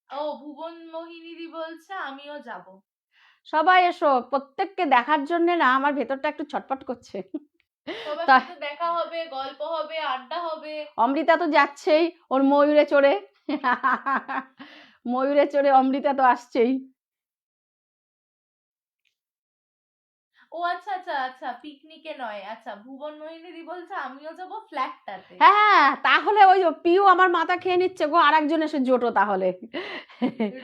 ও ভুবন মোহিনীদি বলছে আমিও যাব। সবাই এসো, প্রত্যেককে দেখার জন্য না আমার ভেতরটা একটু ছটফট করছে। সবার সাথে দেখা হবে, গল্প হবে, আড্ডা হবে। অমৃতা তো যাচ্ছেই ওর ময়ূরে চড়ে। ময়ূরে চড়ে অমৃতা তো আসছেই। ও আচ্ছা আচ্ছা আচ্ছা, পিকনিকে নয়। আচ্ছা, ভুবন মোহিনীদি বলছে আমিও যাব ফ্ল্যাটটাতে। হ্যাঁ, তাহলে ওই পিউ আমার মাথা খেয়ে নিচ্ছে গো, আরেকজন এসে জোটো তাহলে।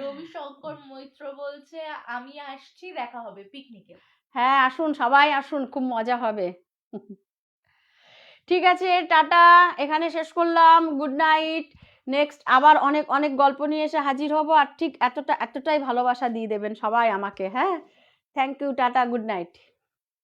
রবিশঙ্কর মৈত্র বলছে আমি আসছি, দেখা হবে পিকনিকে। হ্যাঁ, আসুন, সবাই আসুন, খুব মজা হবে। ঠিক আছে, টাটা, এখানে শেষ করলাম, গুড নাইট। নেক্সট আবার অনেক অনেক গল্প নিয়ে এসে হাজির হব, আর ঠিক এতটাই ভালোবাসা দিয়ে দেবেন সবাই আমাকে। হ্যাঁ, thank you, tata, good night.